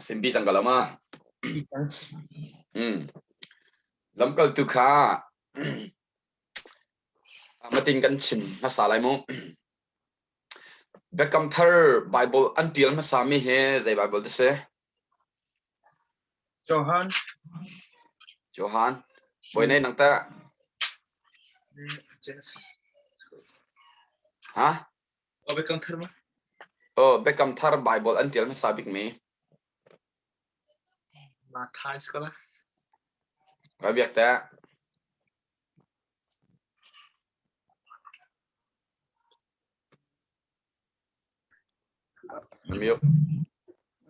simbi tanggalama Lamkaltu kha mating kan chin masalai mo Beckham thar Bible until masami he zai Bible de se Johan boy nay nang ta Genesis ha Beckham thar ma Beckham thar Bible until masabik me ma thai skola wa biak ta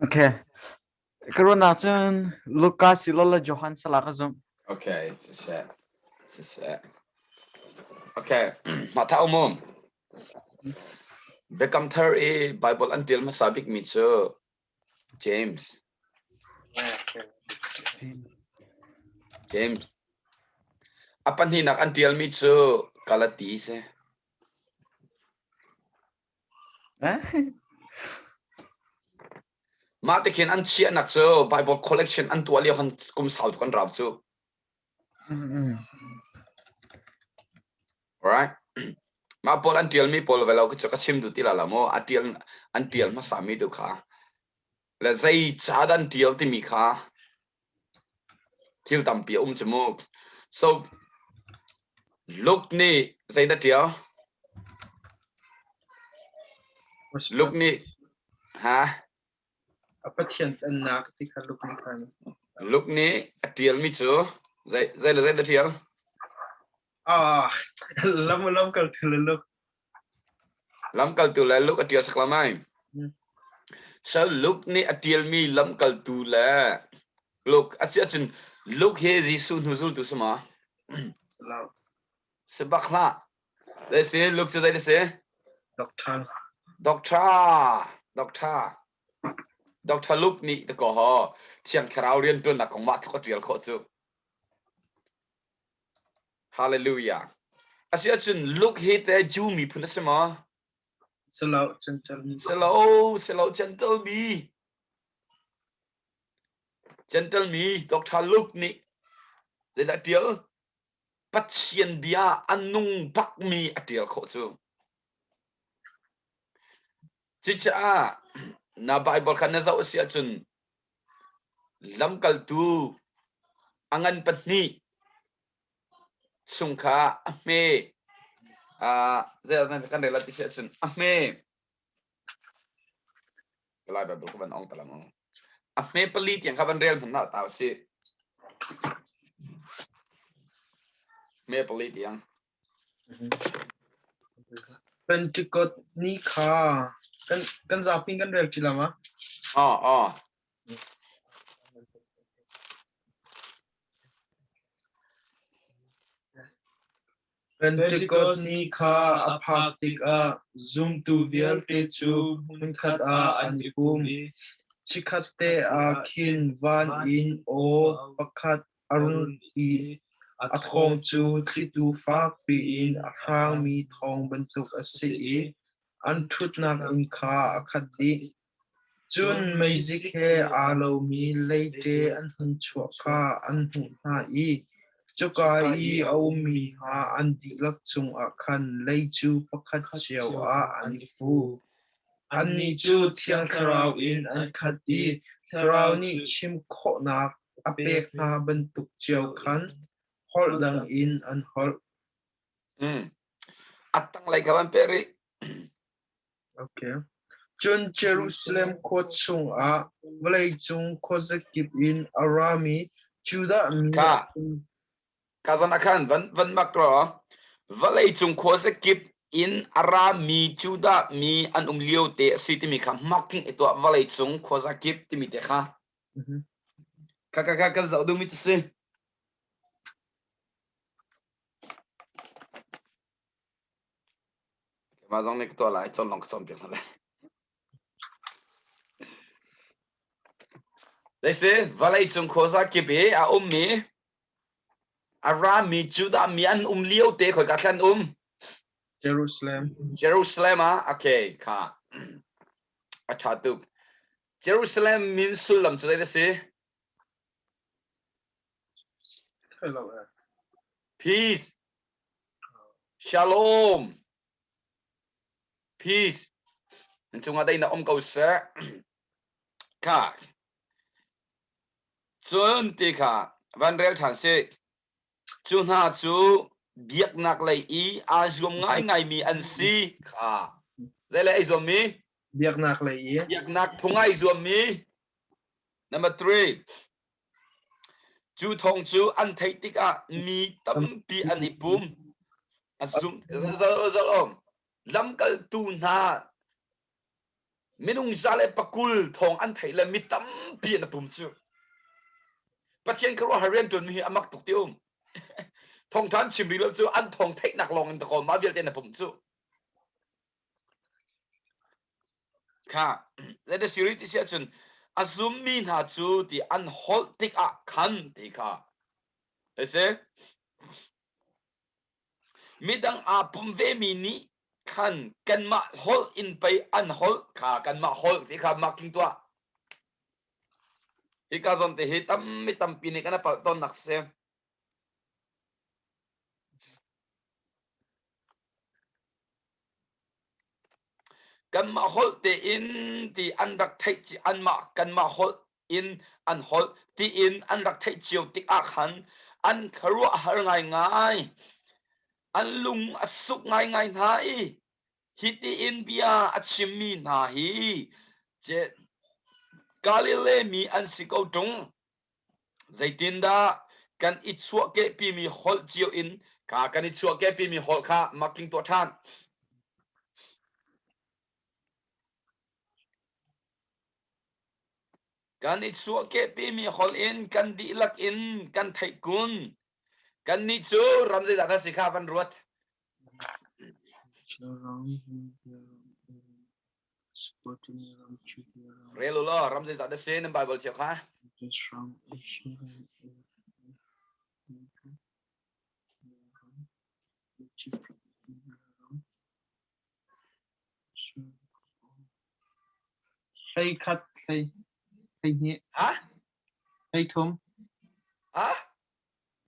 Okay. Corona chen Lucas silola Johan salaka zum. Okay, c'est okay mata umum Beckham thar e Bible until masabik me so James apan hinak until me so kalati se ma te khen an chia nak so Bible collection an tuali han kum saut kan rap so alright ma pol until me pol velo ka sim du tilala mo until ma sami du kha la zai cha dan til ti mi kha til tam pi chmo so look ni zai da tia look ni ha apa thian an nak ti kha look ni atial mi chu zai da tial lam kal thul look Lamkaltu la look atial saklamai so look ni atial mi Lamkaltu la look asiachin look he jisu nuzul tu sama sebakla they say look to they say doctor look ni the ko ho chiang kharau rian tun na kong ma thok atial kho chu hallelujah asiachin look he te ju mi phun sama slow gentle me doctor look ni they da tial patient bia anung bak mi atial kho chu chicha na Bible kan na zau sia chun Lamkaltu angan patni sungkha me zai kan de la ti sia chun me lai Bible ko ban ong talam me palit yang khaban real na taw si me palit yang Pentecost ni kha kan zaping kan rel chilama Pentecost ni kha aphak tik a zoom tu vial te chu mun khat a an ikum chikhat te a khin van in o pakhat arun I athong chu thlitu fak pi in arang mi thong bantuk ase I an thutnak in kha akhat di chun mezik he alo mi leite an hun chua kha an hu na I chuka I au mi ha an di lak chung a khan lei chu pakhat chiao a an fu an ni chu thiang tharau in an khat I tharau ni chim kho nak apek na bantuk chiao khan hol lang in an hol atang lai kaban peri okay chun Jerusalem ko chung a vlai chung ko zakip in arami chuda mi kazana khan van makro valai chung kho se kip in ara mi chuda mi an liu te city mi kham making eto valai chung kho za kip ti mi te kha ka zau du mi ti se ma zong ne to lai chon long chom pi la they say valai chung kho za kip e a mi ara mi chuda mi an liu te khoi ka thlan Jerusalem okay ka Achatu Jerusalem means Sulam so they say peace, shalom, peace. And chung đây là ông cầu sẽ cả chuan ti kha van rel than se chu na chu biak nak lai I a zum ngai ngai mi an si kha zai lai zum mi biak nak lai biak nak phungai zum mi. Number 3 chu thong chu an thei tik a mi tam pi an ipum asum zalom Lamkaltu na minung zale pakul thong an thei la mi tam pi na pum chu pathian karo harian tun mi amak tuk tium thong than chim bi lo chu an thong thei nak long an ko ma bial ten na pum chu kha let us read this chun asum mi na chu ti an hol tik a khan ti kha ese midang a pum ve mi ni khan kan ma hol in pai an hol kha kan ma hol ti kha making to ikazon te hitam mi tam pi ni kana pa ton nak se kan ma hol te in ti an rak thai chi an ma kan ma hol in an hol ti in an rak thai chiu tik a khan an kharua har ngai ngai an lung a suk ngai ngai nai hi ti in bia a chimmi na hi che Galile mi an siko tung zaitin da kan ichua ke pi mi hol chiu in ka kan ichua ke pi mi hol kha making to than kan ichua ke pi mi hol in kan di lak in kan thai kun kan ni chu ram zai da sikha van ruat relo lo ram zai da se in bible che kha hay khát hay nhẹ ha hay thum ha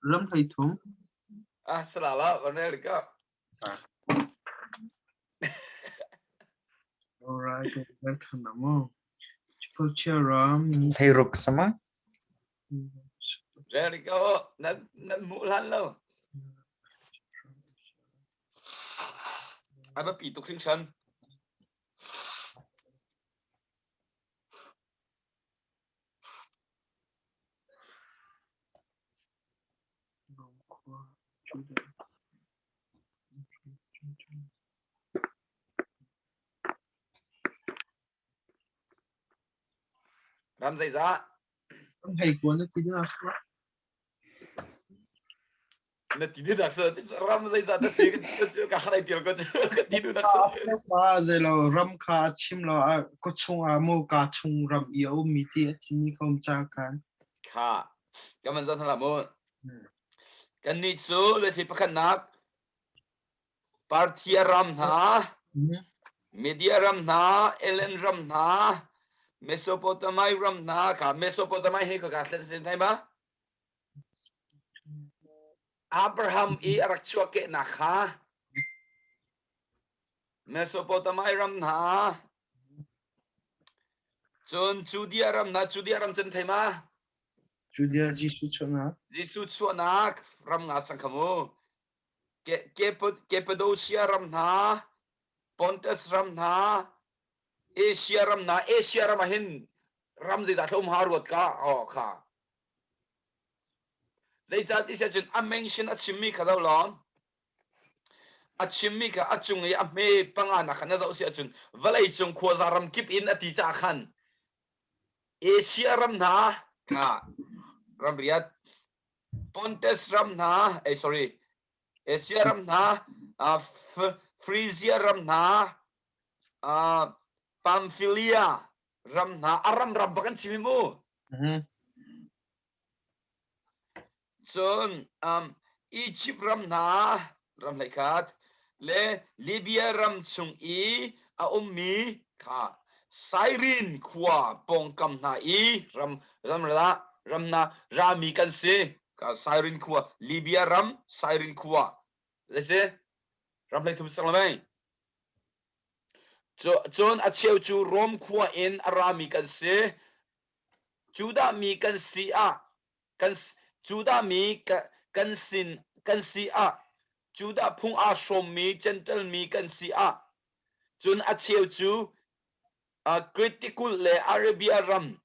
lâm hay thum sala la van rel ka alright welcome namo Ram Hey ruk sama. rel ka nan mu lan lo ai ba pi tu khring san ram zai za hay cuốn nó chỉ là sao na ti di dak sa ram zai za da se ka khai ti ko ka ti du dak sa à giờ là ram kha chim là có chung à mua cả chung ram yếu mi thì chỉ không cha can kha ka man zan la mo kan ni chu le thi pakhan nak parthia ram na media ram na elen ram na mesopotamai ram na ka mesopotamai he ka se sen thai ba Abraham I arak chua ke na kha Mesopotamai ram na chon Judea ram chen thai ma Julia Jisu chona Jisu chua na ram nga sang khamu ke Cappadocia ram na Pontus ram na Asia ram hin ram zai da thom harwat ka o kha zai cha ti se chen a mention a chimmi kha lo lon a chimmi ka a chung ai a me panga na khana zo se chen valai chung kho za ram kip in ati cha khan Asia ram na ka ram riat Pontus ram na sorry Asia ram na Frisia ram na Pamphylia ram na aram ram bakan chimi mo chon Egypt ram na ram lai khat le Libya ram chung I a ummi kha siren khua pong kam na i ram na rami kan se ka siren khua Libya ram siren khua le se ram lai thum sang mai chon a cheu chu rom khua in arami kan se Juda mi kan si a kan Juda mi kan si a Juda phung a som mi gentle mi kan si a chun a cheu chu a critical le Arabia ram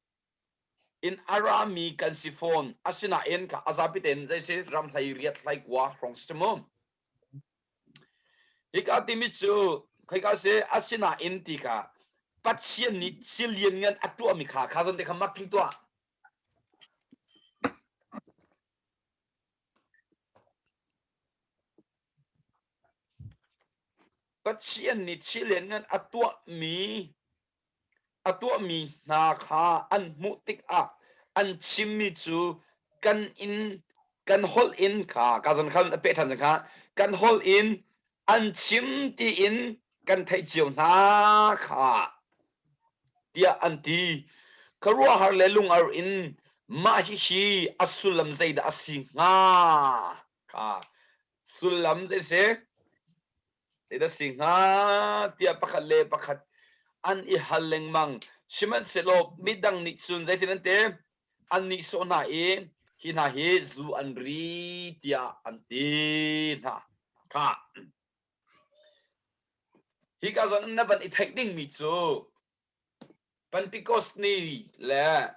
in arami kan si phone asina en ka azapiten jaise ram thai riat thai kwa rong stemo hikati mi chu khai ka se asina en ti ka pathian ni chilien ngan atu mi kha zon de kha making to pathian ni chilien ngan atu mi na kha an mutik a an chimmi chu kan hol in ka zon khan pe than kha kan hol in an chim ti in kan thai chiu na kha tia anti karua har le lung ar in ma hi asulam zaida asi nga ka sulam zai se ida singa tia pakhat le pakhat an I haleng mang chiman selo midang ni chun zai tinante an ni so na e hina he zu an ri tia anti na ka hi ka zon na ban I thek ding mi chu Pentecost ni le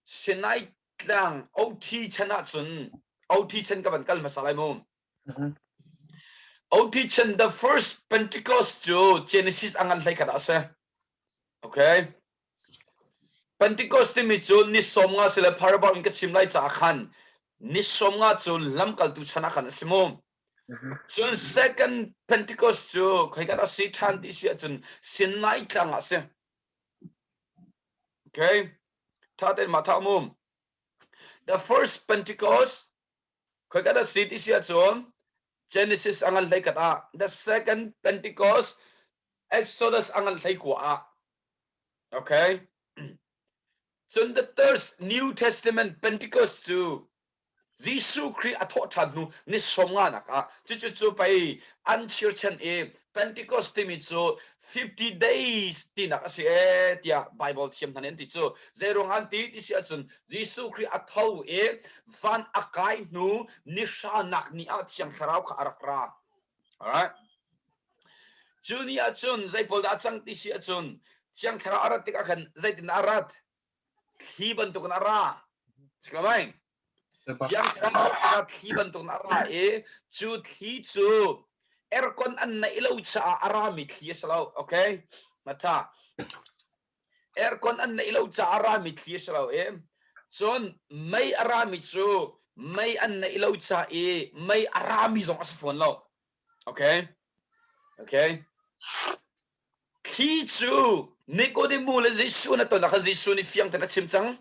Sinai tlang OT chana chun OT chen ka ban kal masalai mo OT chen the first Pentecost jo Genesis angan lai kada ase okay Pentecost mi chu ni som nga sila parable in ka chimlai cha khan ni som nga chu lamkaltu chana khan asimo chun second Pentecost jo khai kada si than ti sia chun Sinai tlang ase okay Taten matamum the first Pentecost khai kada si ti sia chun Genesis angal lai kata the second Pentecost Exodus angal lai kwa okay so in the third New Testament Pentecost too Jisu Christ athot nu ni somnga naka chu pai an churchen e Pentecost mi chu 50 days tina ka se tia Bible thiam thanen ti chu zerong an ti sia chun Jisu Christ athau e van akai nu ni sha nak ni a chiang tharau kha arakra alright Junia chun zai pol da chang ti sia chun chiang tharau arat ti ka khan zai tin arat thiban tu kan ara chkamai yang sekarang khiban tu nara chu thi chu aircon an na ilaw cha arami thi salaw okay mata aircon an na ilaw cha arami thi salaw son may arami chu may an na ilaw cha may arami zong asfon law okay okay thi chu Nicodemus le Jisu na to na Jisu ni fiang ta chimchang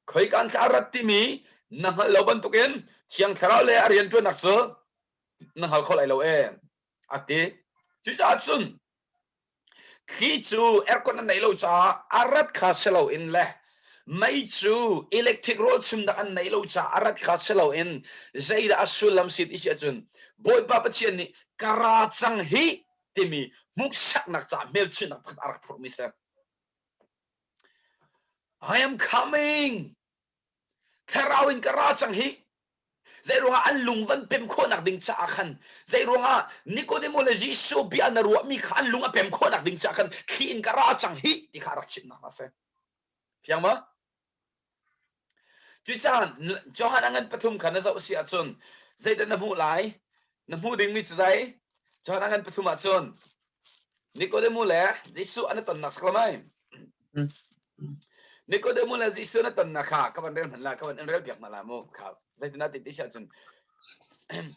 khoi kan arat ti mi nang lo ban tuken chiang tharau le arian tu nak so nang hal khol ai lo ati chu cha chun khi chu aircon an nei lo cha arat kha selo in le mai chu electric roll chum da an nei lo cha arat kha selo in zaida asulam sit is chun boy papa chen ni kara chang hi timi muk sak nak cha mel chin nak arak promise I am coming Tharau in kara chang hi zai ronga an lungvan pem kho nak ding cha khan zai ronga Nicodemus le Jisu bia na ru mi khan lunga pem kho nak ding cha khan khi in kara chang hi ti kharak chin na se fiang ma chu chan Johan angan pathum khan za sia chun zai da na mu lai na mu ding mi zai Johan angan pathum a chun Nicodemus le Jisu an tan nas klamai Nicodemus le Jisu na tan na kha ka ban rel man la ka ban rel biak na la mo kha zai na ti sia chun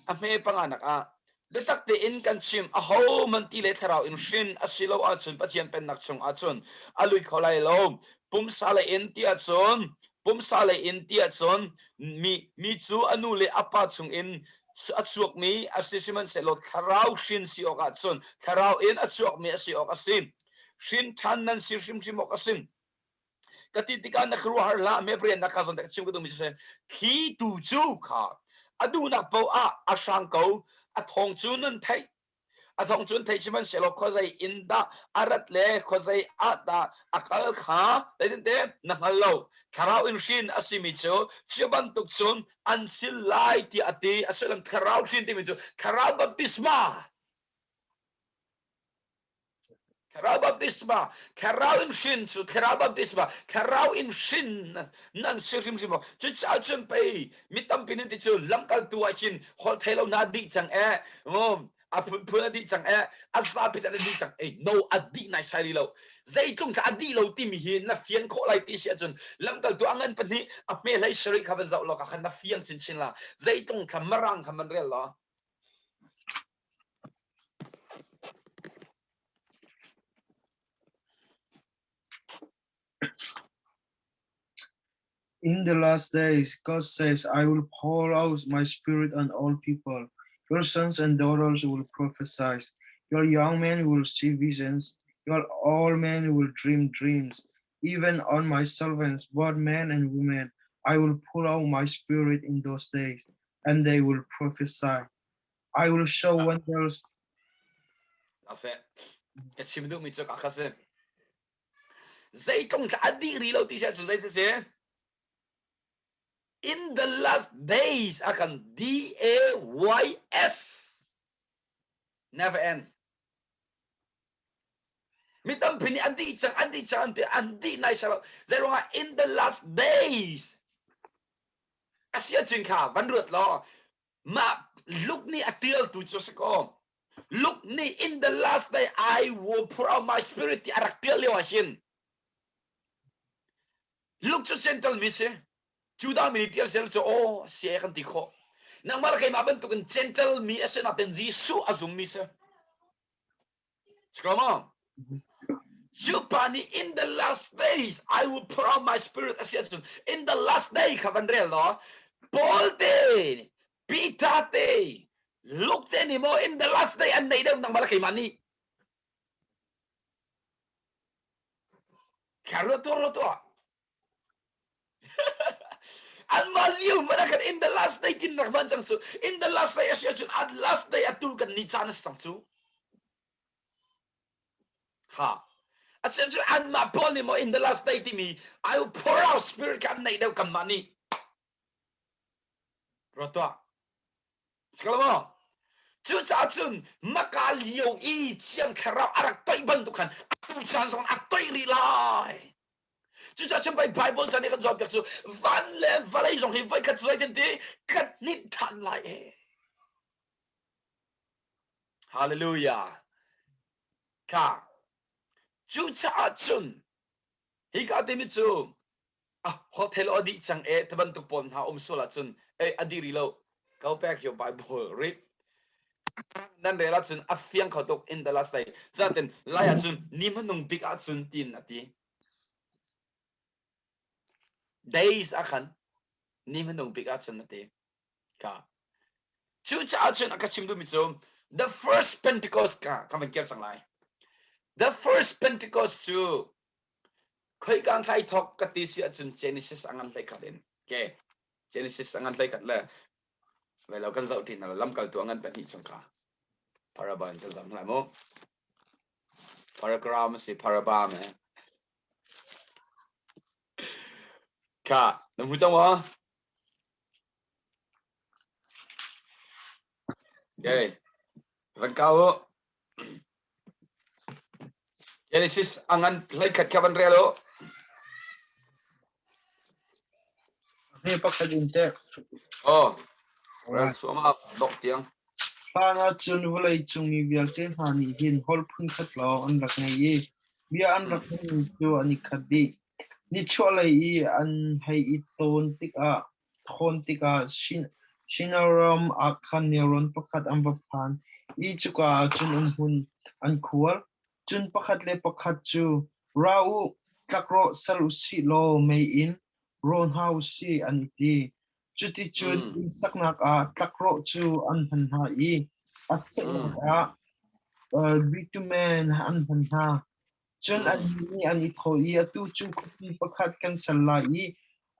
a me panganak a betak te in kan chim a ho man ti le tharau in shin a silo a chun pathian pen nak chung a chun alui kholai lo pum sale in ti a chun pum sale in ti a chun mi chu anu le apa chung in a chuak mi a sisiman se lo tharau shin si oka chun tharau in a chuak mi a si oka sim shin chan nan sir sim sim ok asim katitika na kruhar la mebre na kazon tak sim ko dum se khi tu chu kha adu na po a asang ko a thong chu nan thai a thong chun thai chiman selo khozai inda arat le khozai ata akal kha lein te na halo tharau in shin asimi chu chiban tuk chun an sil lai ti ati asalam tharau shin ti mi chu tharau baptisma tharau baptisma tharau in shin chu tharau baptisma tharau in shin nan sirim simo chu cha chun pe mitam pinin ti chu lamkal tu a shin hol thelo na di chang e a phun di chang e a sa pit di chang e no adi nai sai lo zai tung ka adi lo ti mi hin na fian kho lai ti sia chun lamkal tu angan pani a me lai shari khaban zau lo ka khan na fian chin chin la zai tung ka marang khaman rel lo In the last days, God says, I will pour out my spirit on all people. Your sons and daughters will prophesy. Your young men will see visions. Your old men will dream dreams. Even on my servants, both men and women, I will pour out my spirit in those days, and they will prophesy. I will show wonders. ase ka chim du mi chu ka khase zai tung ka adi ri lo ti sia chu zai te in the last days akan DAYS never end mitam pini andi chang andi nai sa zero nga in the last days asia chin kha van ruat lo ma look ni atil tu cho se ko look ni in the last day I will pour out my spirit arak til le wasin look to central mise chuda militial sel cho o se kan ti kho nang mal kai ma ban tu kan central mi ase na ten jisu azum mise Skrama. Jupani in the last days I will pour out my spirit as yet in the last day kabandrelo Polte Pitate look anymore in the last day and they don't nang malaki mani Karoto and maliu manakan in the last day tin nakman changsu in the last day as yet at last day atul kan ni chanas changsu ha Essentially, and my ponimo in the last day to me, I will pour out spirit kan na daw kamani. Roto. Sekalamo. Chucha chun makaliyo I chiang karao arak toy bantukan. Atu chan song atoy rilay. Chucha chun by Bible tani kan job yaksu van le valay song hivay kat zoy tente kat nit tan lai. Hallelujah. Ka. Chucha chun. Higa timichu. Hotel odi chang e taban tu pon ha sola chun e adiri lo go back your Bible read nan de la chun afiang khotok in the last day zaten laya chun ni manung big a chun tin ati days akhan ni manung big a chun ati ka chu cha chun akachim du mi chu the first Pentecost ka kamen ker sang lai the first Pentecost chu khoi kang sai thok kati si chun Genesis angan lai khaden ke Genesis angan lai khat la vậy là con dậu thì là Lamkaltu angan pen hi changka paraban ta zam lai mo paragram si parabam ka nam hu chang wa okay van cao Genesis angan lai khat ka ban relo Hey, pakadinte. oh well so ma dok tiang Pana chun hulai chung ni vialten hani hin hol phun khat lo an rak nei ye bia an rak ni chu ani khadi ni cholai I an hai I ton tik a thon tik a shinaram akhan neuron pakhat am ba phan I chu ka chun hun an khual chun pakhat le pakhat chu rau kakro salu si lo mei in ron house si an ti chuti chun saknak a kakro chu an han ha I asaknak a bitumen an han ha chun ani thoi atu chu kopi pakhat kan salai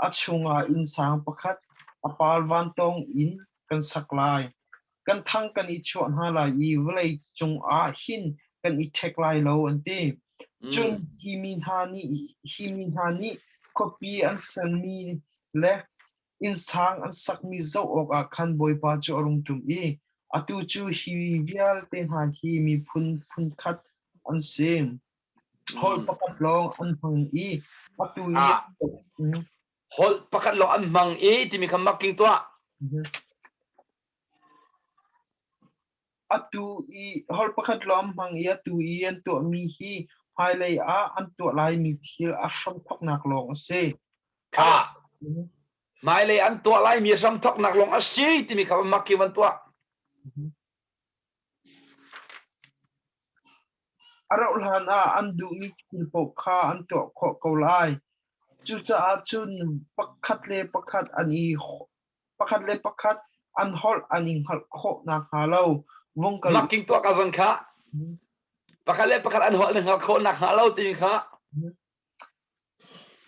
achunga insang pakhat apal van tong in kan saklai kan thang kan I chu ha la I vlei chung a hin kan I thek lai lo anti chun hi min hani kopi an san mi le insang an sak mi zo ok a khan boi pa chu arung tum I atu chu hi vial te ha hi mi phun khat an sim hol pakat long an hang I atu I hol pakat long an mang ti mi kham making to atu I hol pakat long hang I atu I an to mi hi hai lei a an to lai mi thil a sham thak nak long se kha mai le an to lai mi ram thok nak long a si ti mi kham making wan to arau lan a an du mi thil po kha an to kho ko lai chu cha a chun pakhat le pakhat ani pakhat le pakhat an hol aning hal kho na kha lo wong kal making to ka zon kha pakat le pakat an hol nang kho nak ha lo ti mi kha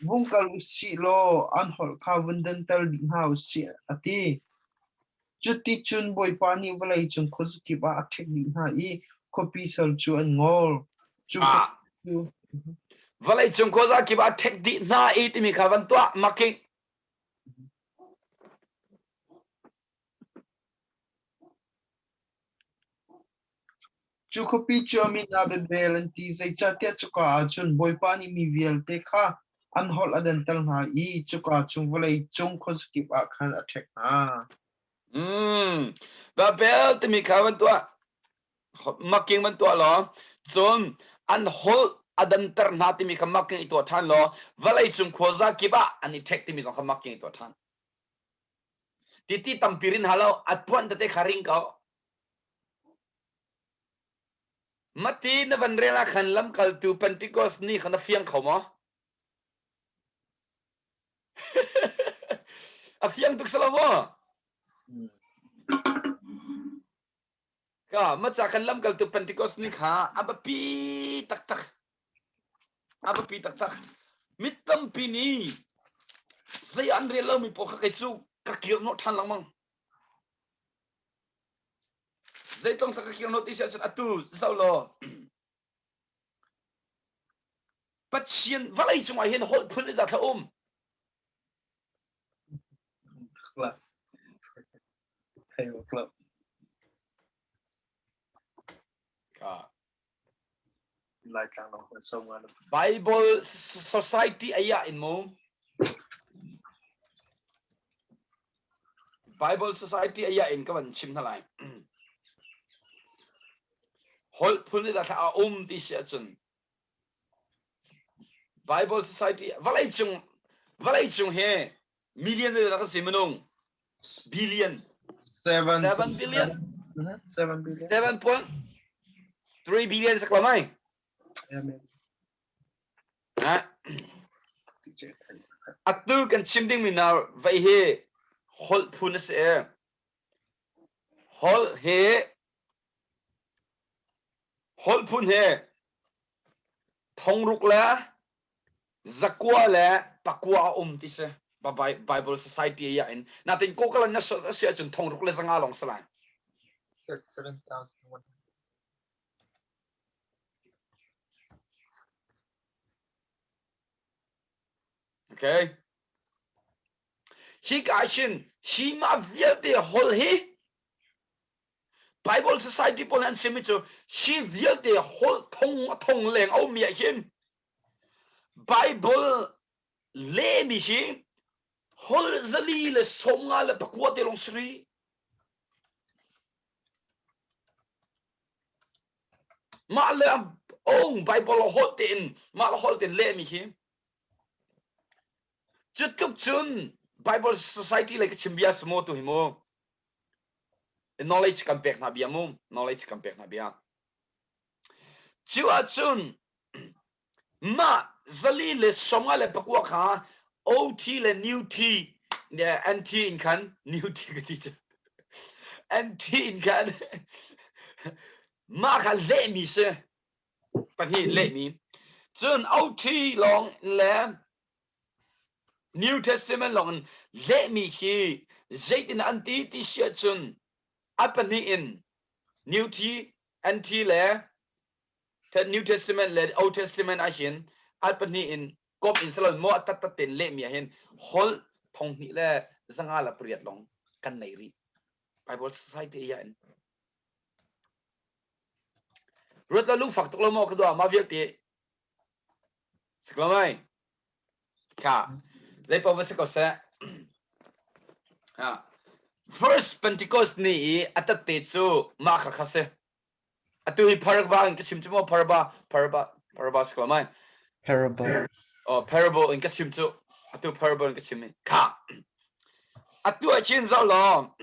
wong kal usi lo an hol kha vundan tal ding ha usi ati chuti chun boy pani walai chun khozuki ba athek ding ha I copy sal chu an ngol chu valai chung ko za ki ba thek di na ti mi kha wan to making chu copy chu mi na be belanti zai cha te chu ka chun boy pani mi vial te kha an hol adan tal ha I chu ka chung walai chung khozuki ba khan athek ha ba bel ti mi kha wan to making wan to lo chum an hol adan tar na ti mi kham making to than lo valai chung ko za ki ba ani thek ti mi kham making to than titi tampirin halo atpuan tate kharing ka mati na vanrela khan Lamkaltu Pentecost ni khana fiang khoma a fiang tuk salamo ka macha khan Lamkaltu Pentecost ni kha abapi tak mitam pini sai andre lo mi pokha kai chu ka kir no than lamang zai tong sa ka kir no ti sa atu saulo pathian valai chunga hin hol phun za tha club lai chang long song Bible Society aya in mo Bible Society aya in kawan chim thalai hol phun da tha ti sia chun Bible Society valai chung he million da ka simanong billion 7 billion 7.3 billion sa klamai atu kan chimding minar vai he hol phun se hol phun he thongruk la zakwa la pakwa ti se Bible Society ya in natin ko kala na siya chun thongruk la zanga long salai 7,100 okay he kashin he ma vial de hol he Bible Society pon an semicho she vial de hol thong leng au mi hin Bible le mi shi hol zali le songa le pakwa de long sri ma le ong Bible hol tin ma hol tin le mi shi chutuk chun Bible Society like chimbia smo to himo knowledge campaign na bia mum knowledge campaign na bia chua chun ma zali le songa le pakwa kha ot le new t ne anti in kan new t ka ti anti in kan ma kha le mi se pa hi le mi chun au thi long le New Testament long le mi hi zaitin anti ti sia chun apani in New T anti le the New Testament le Old Testament ashin apani in kop in salon mo tat ten le mi hen hol thong ni le zanga la priat long kan nei ri Bible Society ya en rut la lu fak tok lo mo kdo ma viet ti sklamai ka dai pa va se ko sa First Pentecost ni atate chu ma kha khase atui paraba in kasim chu paraba sklamai Parable. oh parable in kasim chu atu parable in kasim ka atu a chin zao lo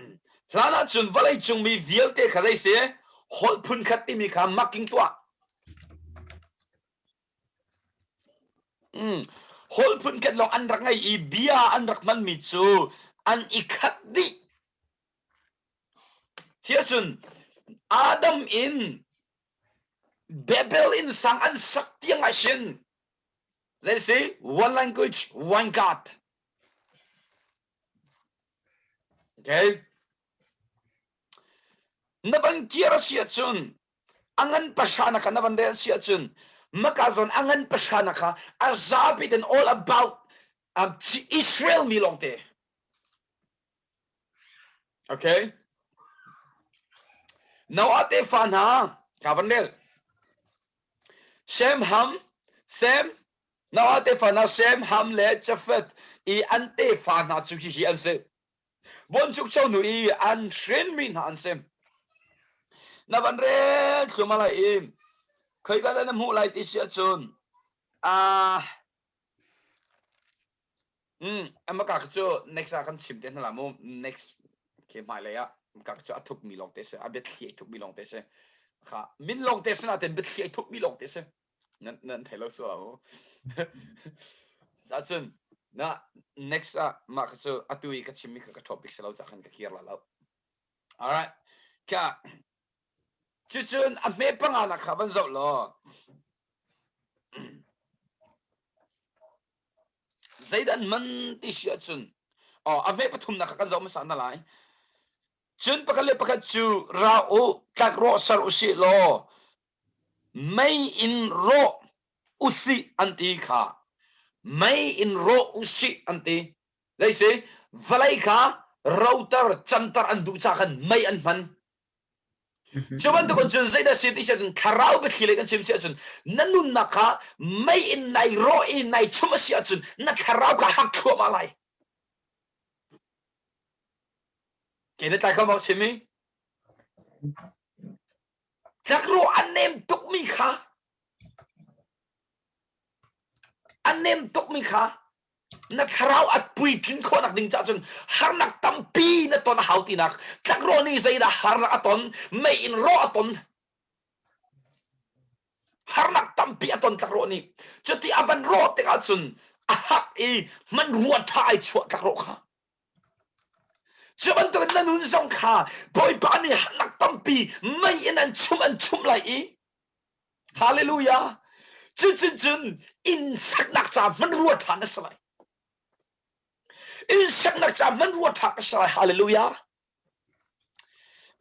lana chun valai chung mi vialte khadai se hol phun khati mi kha making tua hol phun khat long an rak ngai I bia an rak man mi chu an I khat di Tiasun Adam in Babel in sang an saktiang ashin. They say one language, one God. Okay. Naban kira siya chun. Angan pasana ka naban del siya chun. Makazon angan pasana ka. Azabit and all about Israel milong te. Okay. Now ate fan ha. Kabandel. Sem ham. Sem. Now ate fan ha. Sem ham le chafet. I ante fan ha chu hi an se. Bon chuk chau nu I an shen min han sem. Na ban re chumala im. Khoi ga na mu lai ti sia chun. Ama ka chu next a kan chim te na la mo next ke mai le ya. Ka chu athuk mi long te se abet khi thuk mi long te se. Kha min long te se na ten bet khi thuk mi long te se. Nan thelo so mo. Sa chun na next a ma ka chu atui ka chim mi ka topic se lo cha khan ka kier la lo. Alright. Ka chun a me panga na kha ban zo lo. Zaidan man ti sia chun. A me pathum na ka zo ma sa na lai. Chun pakale pakat chu ra o tak ro sar usi lo. May in ro usi anti kha. May in ro usi anti. They say valai kha router chantar andu cha kan may an man. Cuman tu kan chun zaida city sia kan kharau be khile kan sim sia chun nanun na kha may in nai ro in nai chuma sia chun na kharau ka hak khu malai. Kena tai ka mo chimi. Takro anem tuk mi kha. Anem tuk mi kha. Na kharau at pui tin ko nak ding cha chun har nak tampi na ton hauti nak. Takro ni zaida har nak aton may in ro aton. Har nak tampi aton takro ni. Chuti aban ro te ka chun ahak I man ruat thai chua takro kha. Cuman tu nanun song kha boy pa ni har nak tampi may in an chum lai I. Hallelujah. Chun in sak nak cha man ruat tha na salai. In sak nak cha man ruat tha ka salai. Hallelujah.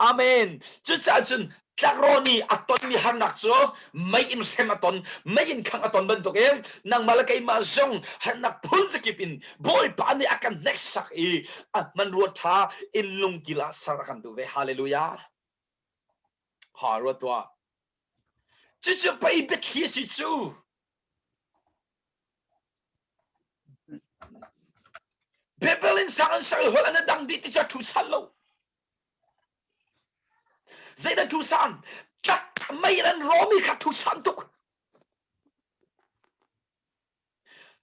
Amen. Chun takroni aton mi har nak cho may in sem aton may in khang aton ban to kem nang malakai ma zong har nak phun zakipin boy pa ni akan next sak I man ruat tha in lung kila sarakan tu ve. Hallelujah. Ha ruat tua. Chu pa I bet hi si chu. Bebelin sangan sa hol na dang diti sa tusan lo. Zaida tusan tak mayan romi ka tusan tuk.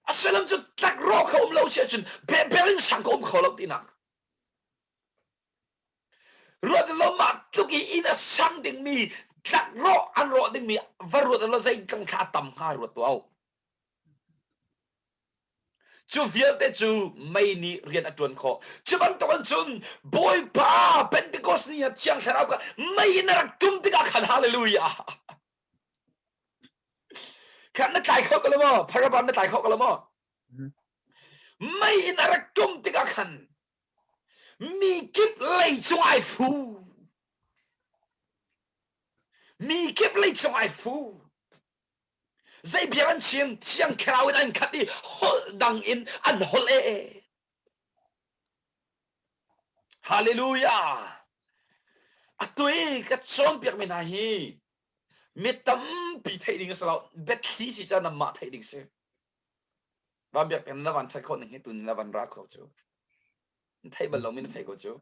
Asalam chu tak ro ka lo sia chun bebelin sang ko ko lo tinak. Rod lo ma tuki ina sang ding mi tak ro an ro ding mi varut lo zai kang kha tam ha ro to. Chu vierte chu may ni rian atuan ko. Chuban tokan chun boy pa Pentecost ni at siyang sarap ka may narak tumtika kan. Hallelujah. kan na tai khóc cái mo paraban na tai khóc cái mo mai in arak tum tika khan mi kip lei chung ai fu mi kip lei chung ai fu zai bian chiang krau in an khati hol dang in an hol hallelujah atui ka chom piak min hi mi tam pi thei ding sao bet khi si cha nam ma thei ding se ba biak kan na van thai khon ning tun na van ra kho chu thei bal lo min thei ko chu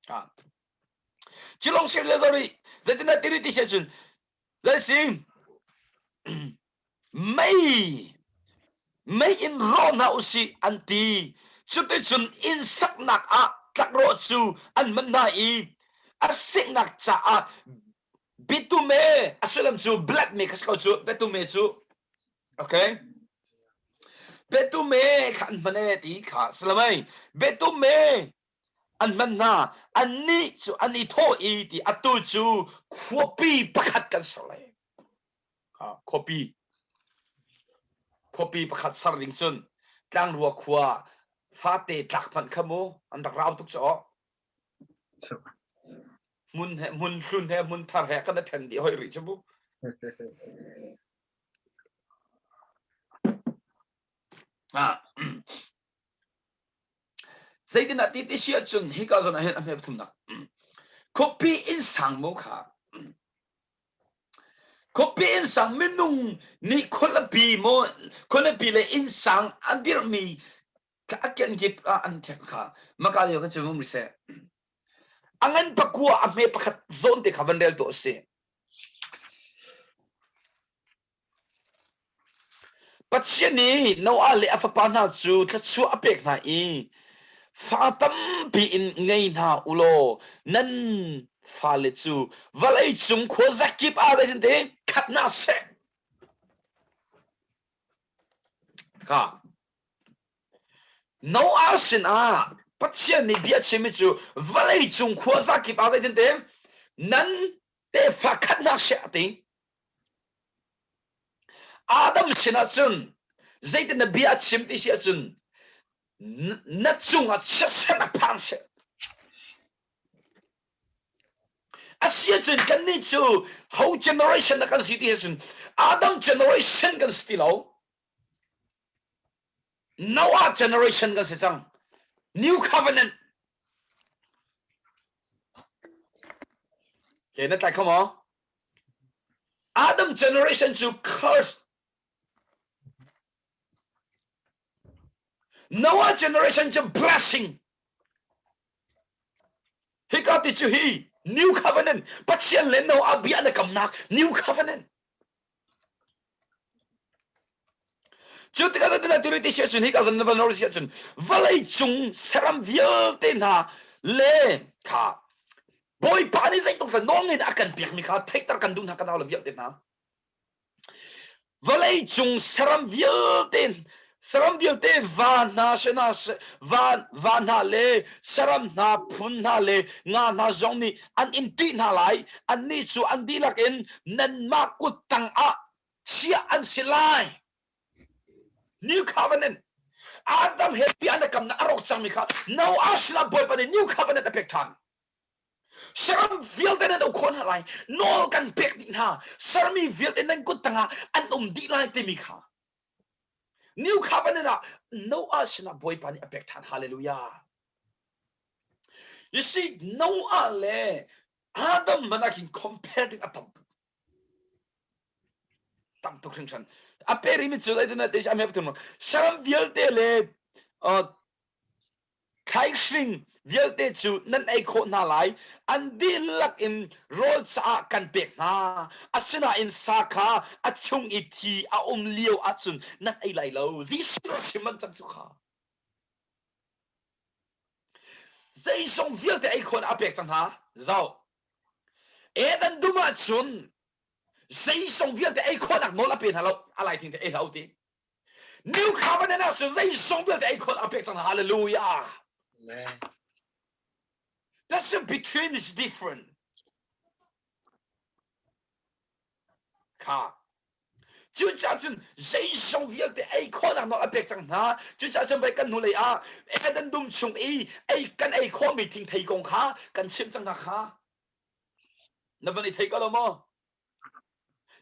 ha chilong sim le zori zatina tiri ti se chun zai sim mai mai in ro na usi anti chu te chun in sak nak a tak ro chu an man na I a sik nak cha a bitume asulam chu black me kas ko chu bitume chu okay betume kan mane ti kha salamai betume an man na ani chu ani tho I ti atu chu khopi pakhat kan solai ha khopi pakhat sar ring chun tlang ruwa khua fa te tlak phan khamo an rak rau tuk cho mun hlun he mun thar he kan then di hoi ri chabu à xây đến là tí xia chun hi cao rồi anh em thùng nặc copy in sang mô khá copy in sang mình nung ni con là bì là in sang anh biết mi cái kiện nghiệp anh thiệt khá mà cái điều cái chuyện mình sẽ anh anh bắt qua anh em bắt zone để khám vấn tổ sẽ bắt xin ni nấu ăn lẽ phải pan nào chú thật chú áp bách này pha tâm bị in ngay na ulo nan pha lệ chu valai chung kho zakip a đây thế khát na se ka no a sin a bắt chian ni bia chimi chu valai chung kho zakip a đây thế nan te pha khát na se ati adam sina chun zaid na bia chim ti sia chun na chung a chasa na pan se Asia chun kan ni chu how generation na kan situation Adam generation kan stilo Noah generation kan sechang new covenant okay na tai come on Adam generation chu curse Noah generation chu blessing he got it chu he new covenant but sian le Noah bia na kam nak new covenant chu ti ka na ti ri ti sia chun hi ka zan na no sia chun valai chung saram vial te na le kha boy pani zai tok sa nong in akan piak mi kha thek tar kan dun ha kan aw la vial te na valai chung saram vial te van na shena van na le saram na phun na le nga na zong ni an in ti na lai an ni chu an di lak in nan ma kut tang a sia an silai new covenant Adam happy an kam na arok chang mi kha now asla boy pani new covenant apek tan saram vial te na khon halai nol kan pek din ha sarmi vial te nan kut tanga an di lai te mi kha new covenant no asla boy pani apek tan hallelujah you see no ale Adam manakin comparing atam tam to kring chan aperi mi chulai na te am heptum saram vial te le khai sing vial te chu nan ai kho na lai an di lak in rol cha kan pek na asina in sakha achung I thi a liu achun nan ai lai lo this siman chang chu kha zai song vial te ai khon apek chang ha zau edan duma chun zai song vial te ai khon ak mola pen halo alai thing te ai lau ti new covenant as zai song vial te ai khon apek chang hallelujah Amen. That's the between is different. Ka. chú cha chun dây sông việc thì ai khó nào nó apek chẳng na chú cha chun bay căn nụ lấy à ai đang đun chung ai căn ai khó bị thình thầy công khá căn chim chẳng na khá nó vẫn thấy cái đó mà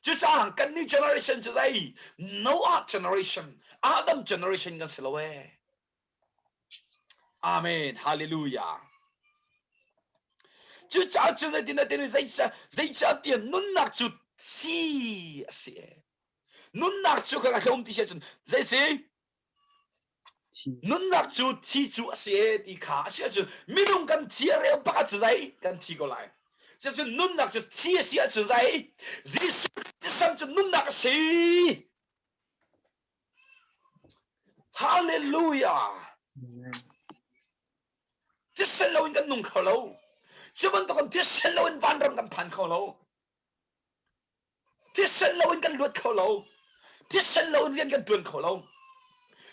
chú cha hàng căn new generation chú đây Noah generation Adam generation căn siloe Amen hallelujah chú cha chun này tin dây cha tiền nun nạc chú chi sẽ nun nạc chú cái không thì sẽ chun dây gì nun nạc chú chi chú sẽ thì khá sẽ chun minung căn chia rêu ba chú đây căn chi過來sẽ chun nun nạc chú chi sẽ chú đây Jesus sang chun nun nạc sĩ hallelujah thế sẽ lâu căn nung khẩu lâu chứ vẫn còn thế sẽ lâu van râm căn phản khẩu lâu thế sẽ lâu căn luật khẩu lâu thế sẽ lâu căn tuần khẩu lâu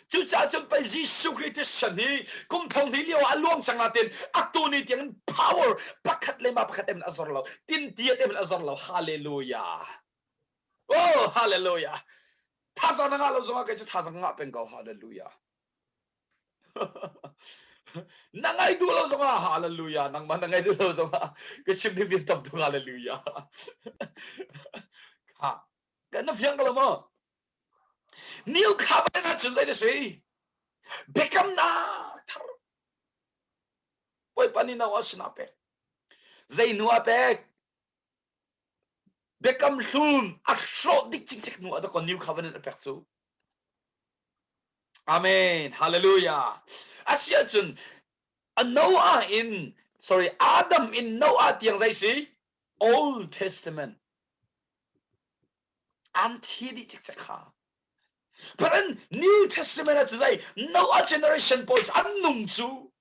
chú cha chun bay Jesus Christ sân hi cùng thông đi liêu luang sang là tiền tu ni tiếng power pakat lema pakat em azar lâu tin tiệt em azar lâu hallelujah oh hallelujah tha sang nga lâu zonga cái chú tha sang nga pen cầu hallelujah nang ai du lâu zonga hallelujah nang man nang ai du lâu zonga cái chim đi biên tập tu hallelujah ha cái nó phiang cái mà new covenant chun dai de sei become na thar oi pani na wasna pe zai nuwa pe become hlum a shro dik chik chik nuwa da kon new covenant pe chu amen hallelujah asia chun a Noah in Adam in Noah tiang zai si Old Testament anti di chik chik ha but in New Testament at today Noah generation boys annung chu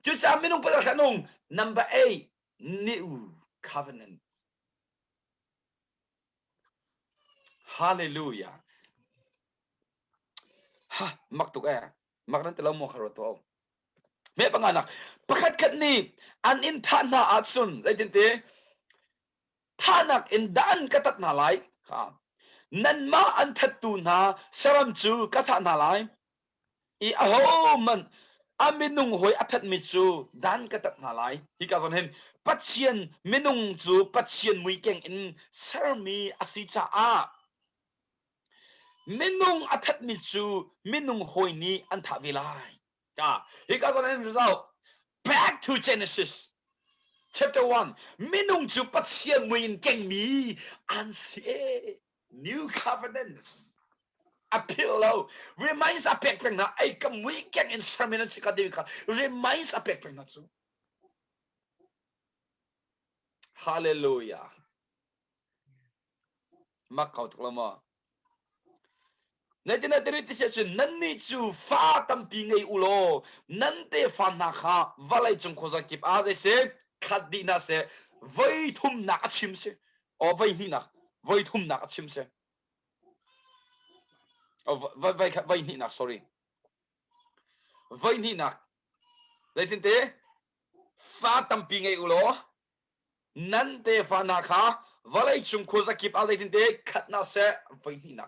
chú cha minung pa sa nung number 8 new covenant hallelujah ha maktuk mak nan telaw mo karoto me panganak pakat kat ni an in thana atsun zai tinte thanak in dan katat na lai ha nan ma an thattu na saram chu katha na lai I aho man aminung hoi athat mi chu dan katat na lai hi ka zon hen pathian minung chu pathian mui keng in sarmi asi cha a minung athat mi chu minung hoi ni an tha vilai ka hi ka zon hen result back to Genesis chapter 1 minung chu pathian mui in keng mi an se new covenants appeal reminds apek peng na ay kam weekend instrument si kadimika reminds apek peng na chu hallelujah makau tuklama natin ti siya nanni chu fa tampi ngai ulo nante fa na kha valai chung khoza kip a se khadina se vai thum na achim se o vai ni na vai thum na achim se vai ni na sorry vai ni na natin te fa tampi ngai ulo nante fa na kha valai chung khoza kip a natin te khatna se vai ni na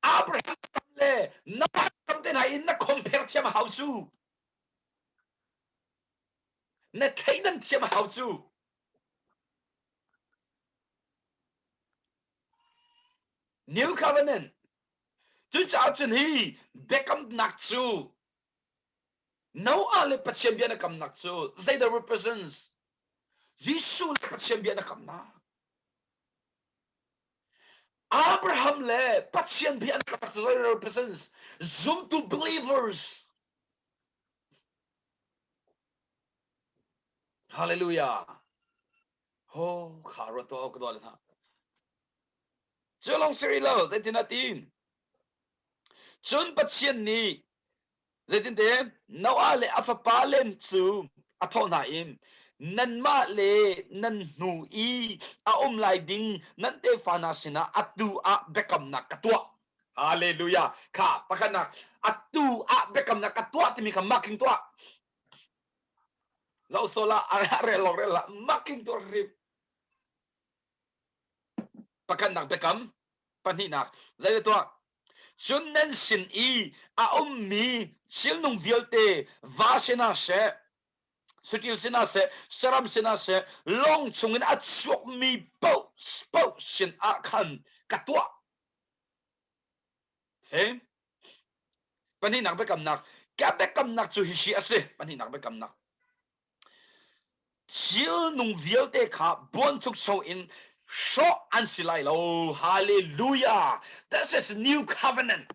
Abraham le na kamte na in na compare thiam hausu na thainan thiam hausu new covenant chu cha chen hi bekam nak chu no ale pathian bia na kam nak chu they the represents Jesus le pathian bia na kam na Abraham le pathian bia na kam chu they represents zoom to believers hallelujah oh kharo to ko dol tha Long seri lo zai tin atin chun pathian ni zai tin te no ale afa palen chu athona in nan ma le nan nu I a lai ding nan te fana sina atu a bekam na katwa hallelujah kha pakana atu a bekam na katwa ti mi ka making twa zau sola are lo re la making to rip pakan nak bekam pani nak zai to chun nen sin I a mi sil nung vialte va sena se sutil sena se saram sena se long chungin a chuak mi po sin a khan katwa se pani nak bekam nak ka bekam nak chu hi shi ase pani nak bekam nak chill nung vialte kha bon chuk so in so an silai lo hallelujah this is new covenant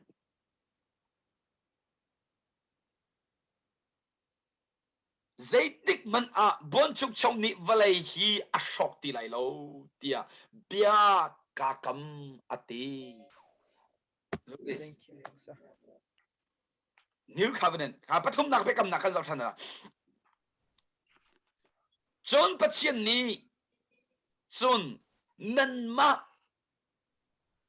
zaitik man a bon chuk chong ni valai hi a shok ti lai lo tia bia ka kam ati new covenant a pathum nak be kam nak kan zau thana chon pachien ni chun nan ma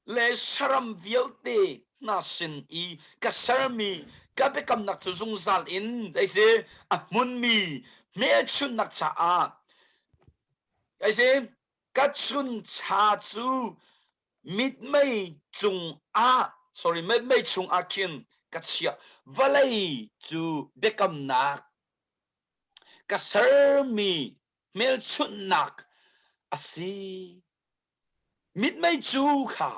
le sharam vialte na sin I ka sarmi ka be kam nak chu zung zal in dai se a mun mi me chun nak cha a dai se ka chun cha chu mit mai chung a sorry mit mai chung a kin ka chia valai chu be kam nak ka sarmi mel chun nak asi mit mai chu kha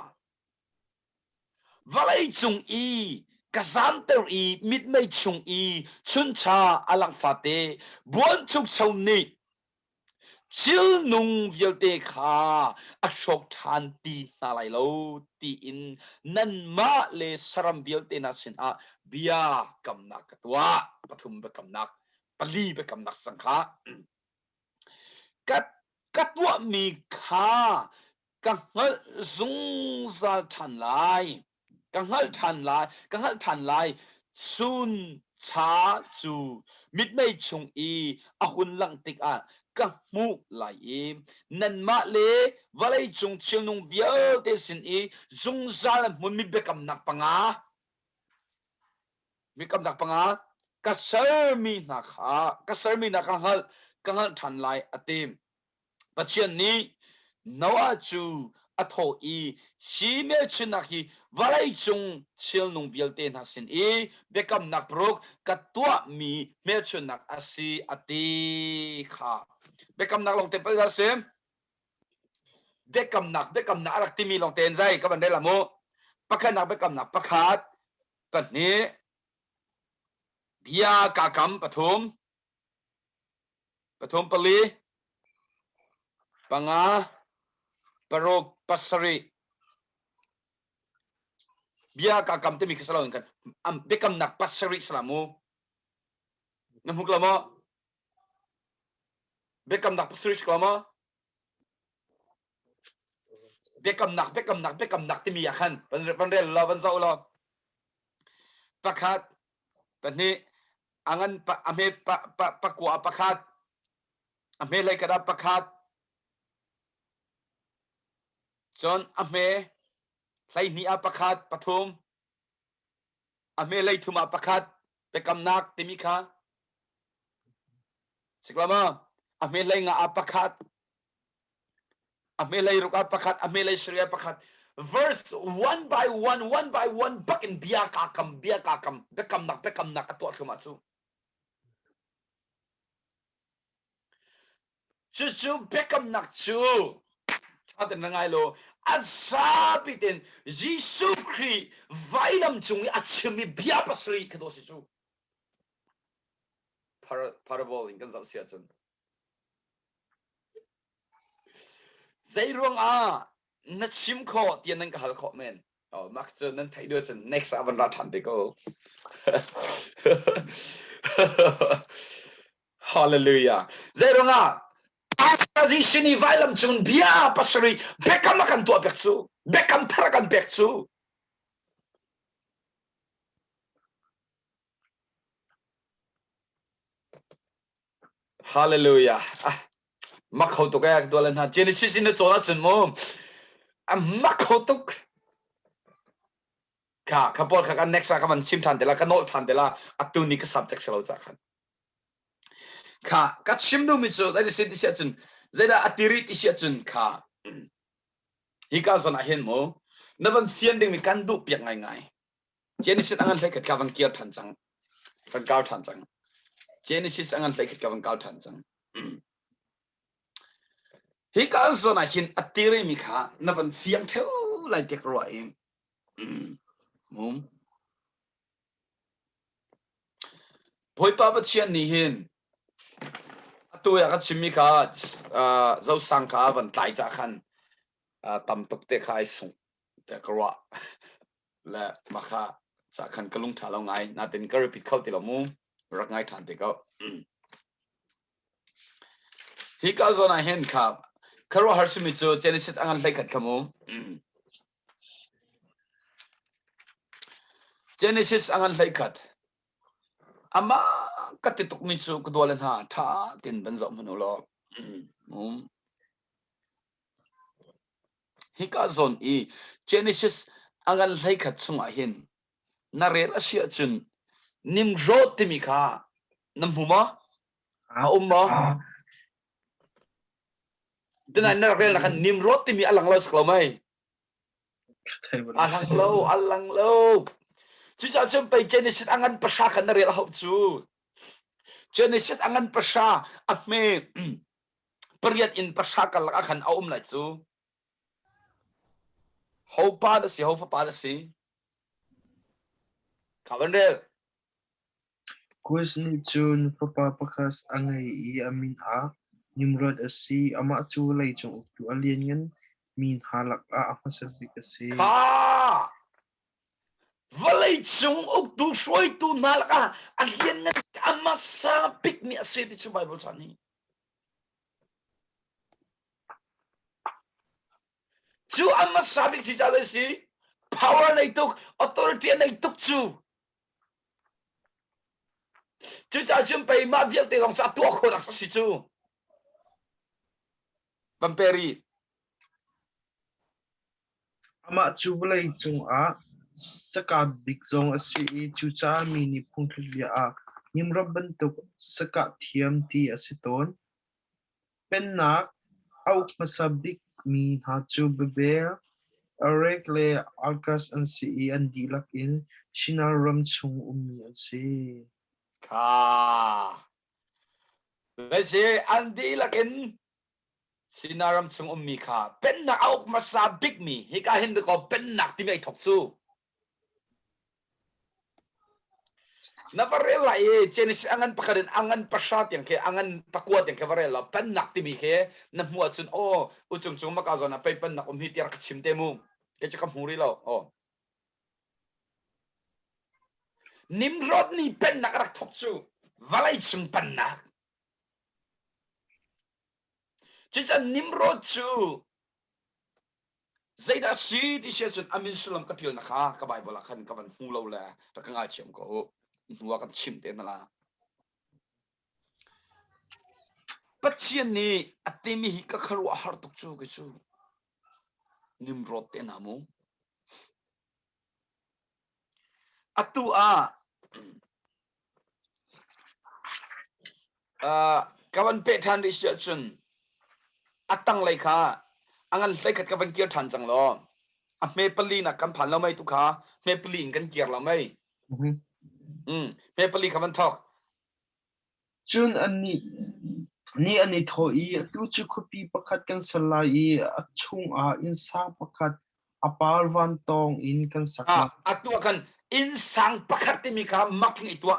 valai chung I kazanter I mit mai chung I chun cha alang fate buon chuk chau ni chill nung vialte kha a shok than ti na lai lo ti in nan ma le saram vialte na sin a bia kam nak katwa pathum be kam nak pali be kam nak sangkha kat katwa mi kha ka ngal zung za than lai ka ngal than lai sun cha chu mit mai chung I a hun lang tik a ka mu lai im nan ma le valai chung chil nung vial te sin I zung za mun mit be kam nak panga mi kam nak panga ka sar mi na kha ka sar mi na ka ngal than lai atim pachian ni nawa chu atho I shi me chinaki valai chung chil nung vialte na sin I bekam nak prok katwa mi me chunak asi ati kha bekam nak long te pa se bekam nak arak timi long ten zai ka ban de lamo pakhat nak bekam nak pakhat patni bia ka kam pathum pali panga parok pasari bia ka kam te mi kasalaw kan am bekam nak pasari salamu namuk lamo bekam nak pasari salamo bekam nak te mi yakan panrel la ban zau lo pakhat pani angan pa ame pa kwa pakhat ame lai kada pakhat chon ame lai ni a pakhat pathum ame lai thuma pakhat bekam nak te mi kha siklama ame lai nga a pakhat ame lai ruka pakhat ame lai shriya pakhat verse one by one bakin bia ka kam bekam nak atwa thuma chu chu bekam nak chu atin nangai lo asapitin Jesu Christ vailam chung achimi bia pasri kado si chu parable in kan zau sia chen zai ruang a na chim kho tian nan ka hal kho men mak chen nan thai de chen next avan ra than te ko hallelujah zai ruang a Asini vailam chung bia pasari bekam akan tua beksu bekam tarakan beksu hallelujah makho to kaya dolan ha Genesis in chona chen mo makho to ka kapol ka next ka man chim than de la ka nol than de la atuni ka subject selo cha khan kha ka chim do mi chu dai se ti sia chun zaida atiri ti sia chun kha hi ka zona hen mo na van fian ding mi kan du piak ngai ngai Genesis angan sai ka van kia than chang van kau than chang Genesis angan sai ka van kau than chang hi ka zona hin atiri mi kha na van fiang theo lai tek ro im mum poi pa ba chian ni hin tu ya ka chimi kha zau sang kha van tai cha khan tam tok te khai sung te kro la ma kha cha khan kalung tha lo ngai na ten ka repeat khau ti lo mu rak ngai than te ko hi ka zona hen kha karo har simi chu Genesis angan lai khat kamu Genesis angan lai khat ama ka ti tuk mi chu ku dolen ha tha tin ban zo manu lo hi ka zon i Genesis angan lai khat sunga hin na re asia chun Nimrod ti mi kha nam huma a umma tin an na re na khan Nimrod ti mi alang lo sklo mai alang lo chu cha chum pai Genesis angan pasha khan na re hau chu Genesis angan pasha a me period in pasha kal ka khan a lai chu ho pa da si ho fa pa da si khaban re Quiz ni chun papa pakas angai I amin a Nimrod asi ama chu lai chung tu alien ngan min halak a masabik asi kha valai chung ok tu shoi tu nalaka alien ngan amasa pik ni ase ti chu Bible chani chu amasa pik si cha si power nei tuk authority nei tuk chu cha chum pai ma vial te gong sa tu ko rak si chu pamperi ama chu lai chung a saka big zong asi chu cha mi ni phung thlia a Nimrod bantuk saka thiam ti asiton pennak au masabik mi ha chu bebe arek le alkas an si an dilak in shinaram chung umi an si kha le se andi lakin sinaram chung ummi kha penna auk masa big mi hi ka hin ko pennak ti mai thok chu na varela e Genesis angan pakarin angan pasat yang ke angan pakuat yang ke varela pennak ti mi ke na muat chun o uchung chung maka zona pe pennak hi tiar ka chim te mu ke cha ka muri lo o Nimrod ni pennak rak thok chu valai chung pennak Chisa Nimrod chu zaida si di sia chun amin sulam katil na kha ka Bible khan ka ban hu lo la ta ka nga chem ko nuwa ka chim te na la patchian ni atemi hi ka kharu a har tuk chu ke chu Nimrod te na mu atu ka ban pe than di sia chun atang lai kha angan lai khat ka ban kier than chang lo a me pali na kan phan lo mai tu kha me pali kan kier lo mai me pali ka ban thok chun ni ani thoi tu chu khupi pakhat kan salai achung a insa pakhat apar van tong in kan sakna atu kan insang pakhat ti mi kha making itwa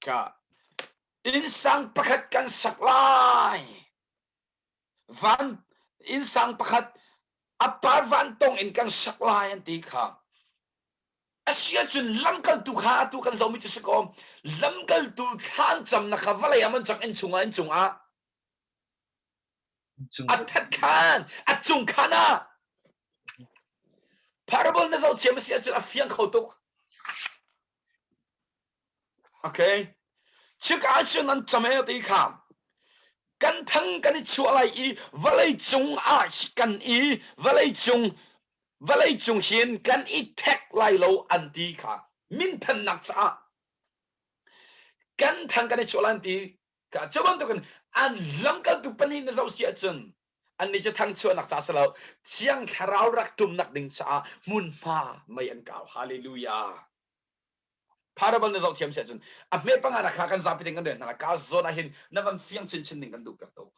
ka insang pakhat kan saklai van insang pakhat apar van tong in kan saklai an ti kha asia chun lamkaltu kha tu kan zomi chu ko lamkaltu khan cham na kha valai aman cham in chunga athat khan achung khana parable na zo chem sia chu afiang khotuk okay chika chun an chame ti kha kan thang kan chu lai I valai chung a kan I valai chung valai chung hin kan I tek lai lo anti kha min than nak cha kan thang kan cholan ti ka choban to kan an lamkaltu pani na zau sia chun an ni cha thang cho nak sa salo chiang tharau rak tum nak ding cha mun ma mai an kau hallelujah parable na zau thiam sia chun a me panga na kha kan za piting kan den na ka zona hin na van fiang chin chin ding kan du ka to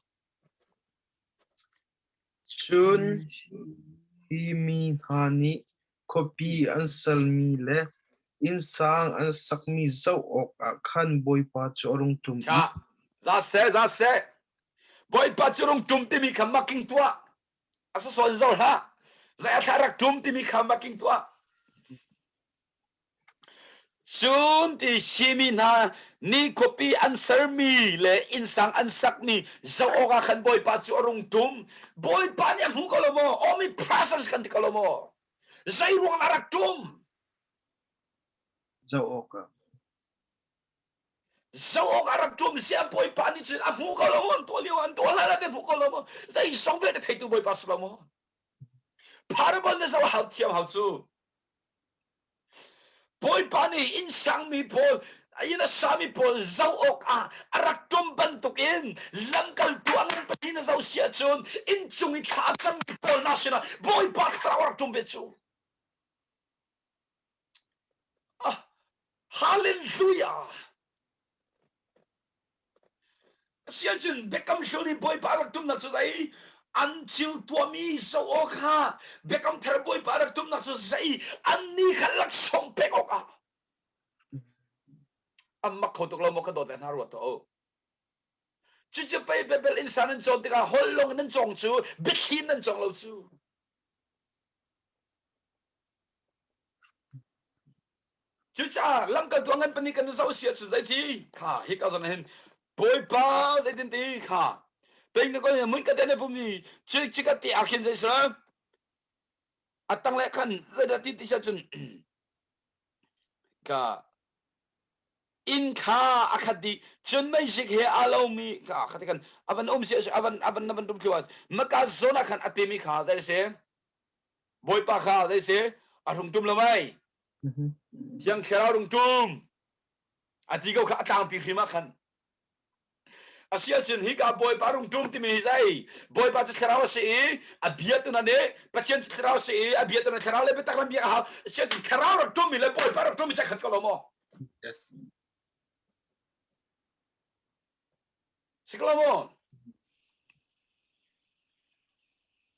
chun hi mi hani copy an salmi le in sang an sakmi zau ok a khan boy pa chorung tum I cha za se boy pa churung tum ti mi kham making tua asa son zau ha za tharak tum ti mi kham making tua Soon ti shimi na ni kopi answer mi le insang ansak mi zo oka kan boy pa chu orung tum boy pa niya mu kolomo o mi presence kan ti kolomo zai ruang arak tum zau ok zo oka arak tum siya boy pa ni chu amu kolomo to liu an to la de mu kolomo zai song ve de thai tu boy pa slomo parabol na zo hau chiam hau chu boy pa ni insang mi pol ayun na sami pol zau ok arak tum bantuk in Lamkaltu ang pati na zau siya chun in chung ikachang pol na sina boy pa arak tum bechu hallelujah siya chun bekam shuri boy pa arak tum na chudai until tuami zau ok ha bekam thar boy pa arak tum na chudai anni khalak song pek ok amma khotok lo mo ka do den haru to chú bay bay bay insan nên chọn cái hol long nên chọn chú biết khi nên chọn lâu chú chú cha làm cái tuang anh pani cái nó sao xia chú dạy thi khá hi cái gì boy pa dạy tin thi khá bên nó có những mấy cái tên này bùm gì chú chú cái tiệc akhin dạy sao tăng lại khăn dạy ra tin thi sao chun cả in kha akhadi chun mai sik he alo mi ka khati kan aban si aban naban dum thiwa maka zona khan atemi kha dai se boy pa kha dai se arung tum lamai yang kherau rung tum ati ko kha tang pi khima khan asia chin hi ka boy pa rung tum ti mi zai boy pa kherau se abiat na ne patien kherau se abiat na kherau le betak lam ya ha se kherau rung tum mi le boy pa rung tum cha khat ko lo mo yes Siklamo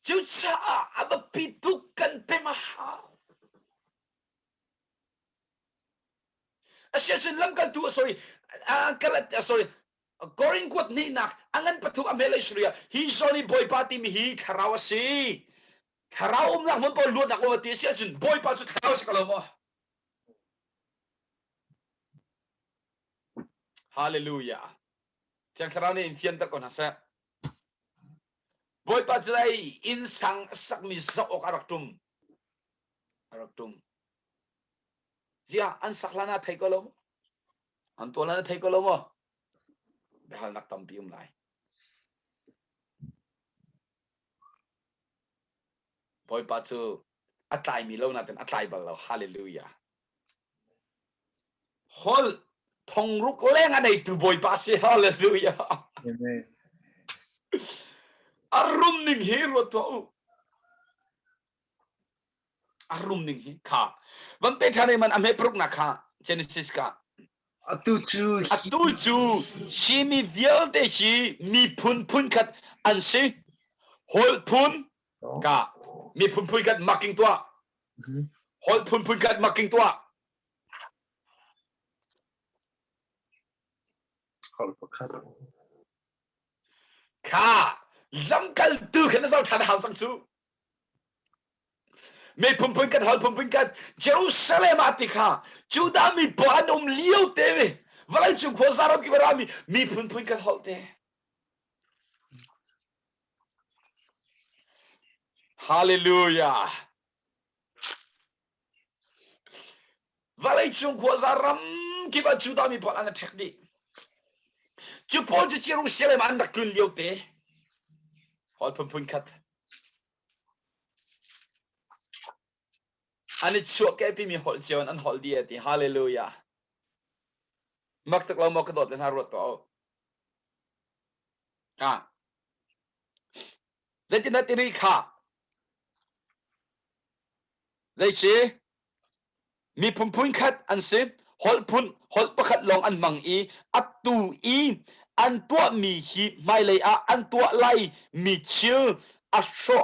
chú cha aba pitukan pemahal asya chin Lamkaltu sorry kalat sorry Korin kot ni nak angan patuk amelay surya hi zoni boy pati mi hi karawasi karawum lang mo po luot ako mati siya chin boy pa chu karawasi kalomo hallelujah tiang karaw ni infian ta kon hasa boy pa chlai insang sak mi zok araktum zia an saklana thai kolomo an tolana thai kolomo behal nak tampium lai boy pa chu atlai mi lo na ten atlai bal lo hallelujah hol thong ruk leng anei tu boy pa se hallelujah amen arum ning hi ro to arum ning hi kha van pe thane man ame pruk na kha Genesis ka atu chu shimi vial de shi mi phun khat an si hol phun ka mi phun khat making tua hol phun khat making tua hol pakhat kha Lamkaltu khan zau than hal sang chu me phun khat hol phun khat Jerusalem atikha Juda mi ban liu te valai chu kho sarab ki barami mi phun khat hol te hallelujah valai chung kho zaram ki ba Juda mi ban an thek di chu pol chu Jerusalem an dak kun liu te hol phun khat ani chuak ke pi mi hol chion an hol dia ti hallelujah mak tak lo mo ka dot na rot to ha zai tin na ti ri kha zai chi mi phum phun khat an sim hol pakhat long an mang I atu I an tua mi hi mai lei a an tua lai mi chiu a sho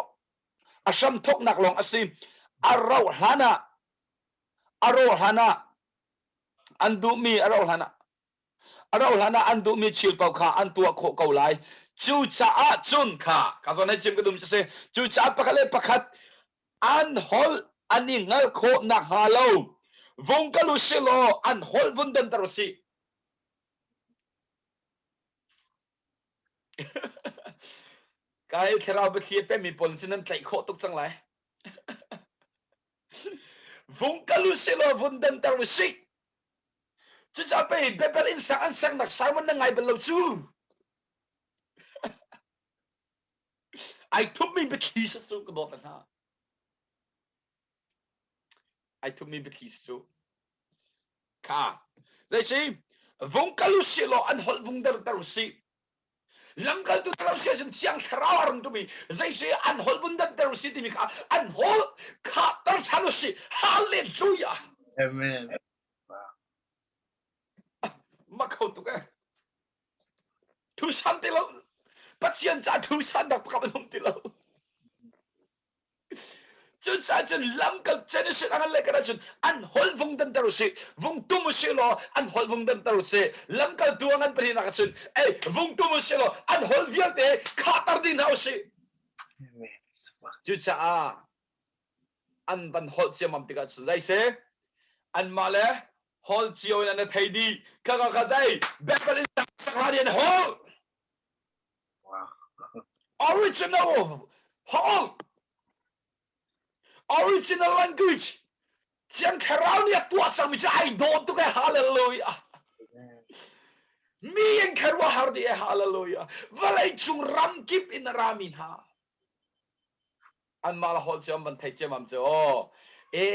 a sham thok nak long asim arau hana an du mi arau hana an du mi chil pau kha an tua kho kau lai chu cha a chun kha ka zo nai chim ka dum se chu cha pakhale pakhat an hol ani ngal kho nak ha lo vong ka lu silo an hol vun dan tarosi cái khera be khie pe mi pon chin an tlai kho tuk chang lai vung kalu selo vun dan tar si chu cha pe be pel in sang an sang nak sai man ngai bel chu ai thup mi be thi sa chu ko dot na ai thup mi be thi chu ka dai si vung kalu selo an hol vung dan tar si Lamkaltu talau sia jun siang tharawar tu mi zai si an hol vun dan tar si ti mi ka an hol ka tar chalu si hallelujah Amen. ma khau tu ka thu san ti lo pathian cha thu san dak ka ban ti lo chun sa chun lamkal chen si an le ka chun an hol vung dan tar si vung tu mu si lo an hol vung dan tar si lamkal tu an pri na ka chun ei vung tu mu si lo an hol vial te kha tar din hau si Amen. chu cha a an ban hol che mam ti ka chun dai se an ma le hol chiu na na thai di ka ka dai bepal in sa ni hol Wow. original hol original language chẳng kharao ni tua sang mi ai do tu cái hallelujah Amen. mi en kharwa har di hallelujah valai chung ram kip in ramin ha an mal hol chom ban thai chem am cho e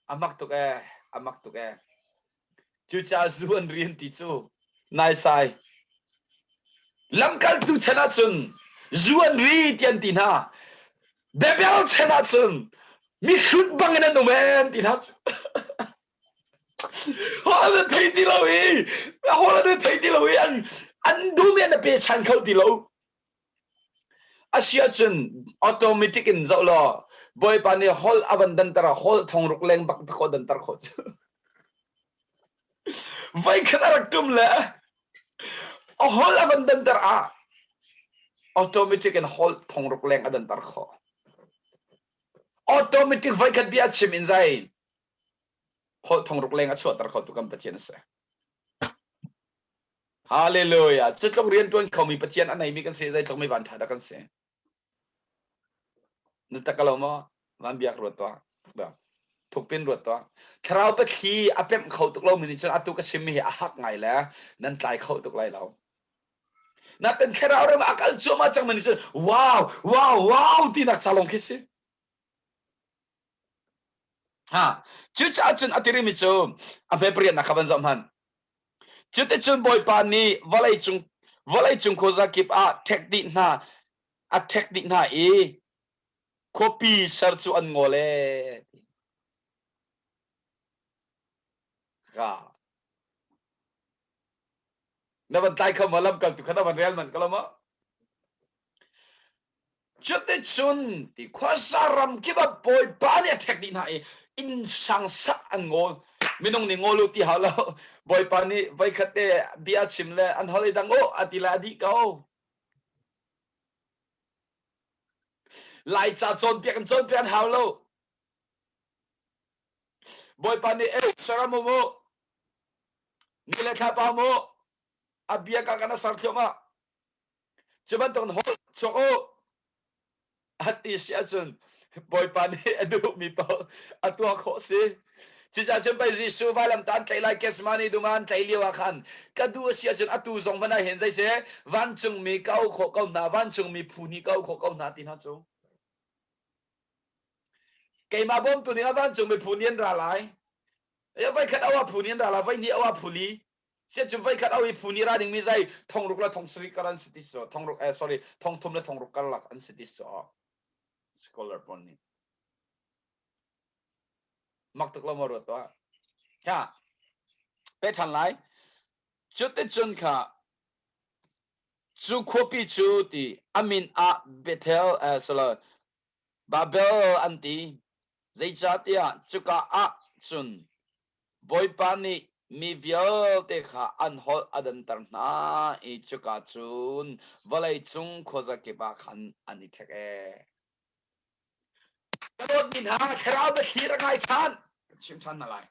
amak tu ke chu cha zuan rian ti chu nai sai lamkal tu chana chun zuan ri tian tin ha bebel chana chun mi shut bangena no men tin ha hoa thấy đi lâu ý hoa thấy đi lâu ý anh đúng miệng là bị chăn khâu đi lâu Asia chân automatic in dạo lo boy pani hol avan dan tara hol thong ruk leng bak ko dan tar kho vai khata rak tum la hol avan dan tara automatic in hol thong ruk leng adan tar kho automatic vai khat biat chim in zai hol thong ruk leng a chho tar kho tu kam pathian se hallelujah chutlok rian tuan khomi pathian anai mi kan se zai tlok mai ban tha da kan se Nitakaloma, van biak rotwa, ba. Thukpin rotwa. Kharau pa khi apem khau tuk lo mini chon atu ka simmi a hak ngai la, nan tlai khau tuk lai lo. Na pen kharau re ma akal choma chang mini chon, wow, ti nak chalong khisi. Ha, chu cha chun atiri mi chu, ape priya na khaban zam han. Chu te chun boy pa ni valai chung khoza kip a technique na e. Copy search an ngole. Ka. Na ban tai kha malam kal tu khana ban real man kalama chute chun ti khwasaram ki ba boy ban ya technique na in sang sak an ngol minong ni ngolu ti hala boy pani vai khate bia chimle an holi dango atila di ko lai cha chon pian halo boy pani e saramo mo nile tha pa mo abia ka kana sarthyo ma chuban ton hol choko ati sia chun boy pani adu mi pa atwa kho se chỉ cho chúng bây giờ vai làm tan chạy lại kes money duman chạy liều khan cả đua sia chun atu zong vana hiện在se van chung mi cao khổ cao na van chung mi phù ni cao khổ cao na tin ha chú cái mà bom tụi nó ban chúng mình phun yên ra lại ấy vậy khát ao phun yên ra là vậy ni ao phun li sẽ chúng vậy khát ao phun ra đình mi dây thong rục là thong sri karan city so thong rục sorry thong thum là thong rục karan an city so scholar pon ni mặc tức là moro to ha bé thằng lại chút tới chân cả chú copy chú thì amin a Bethel sorry Babel anti dây cha tia chú cả a chun boy pani mi viol te kha an hol adan tar na I chú cả chun valai chung khoza ke ba khan ani theke kadot din ha khrao be khira ngai chan chim chan na lai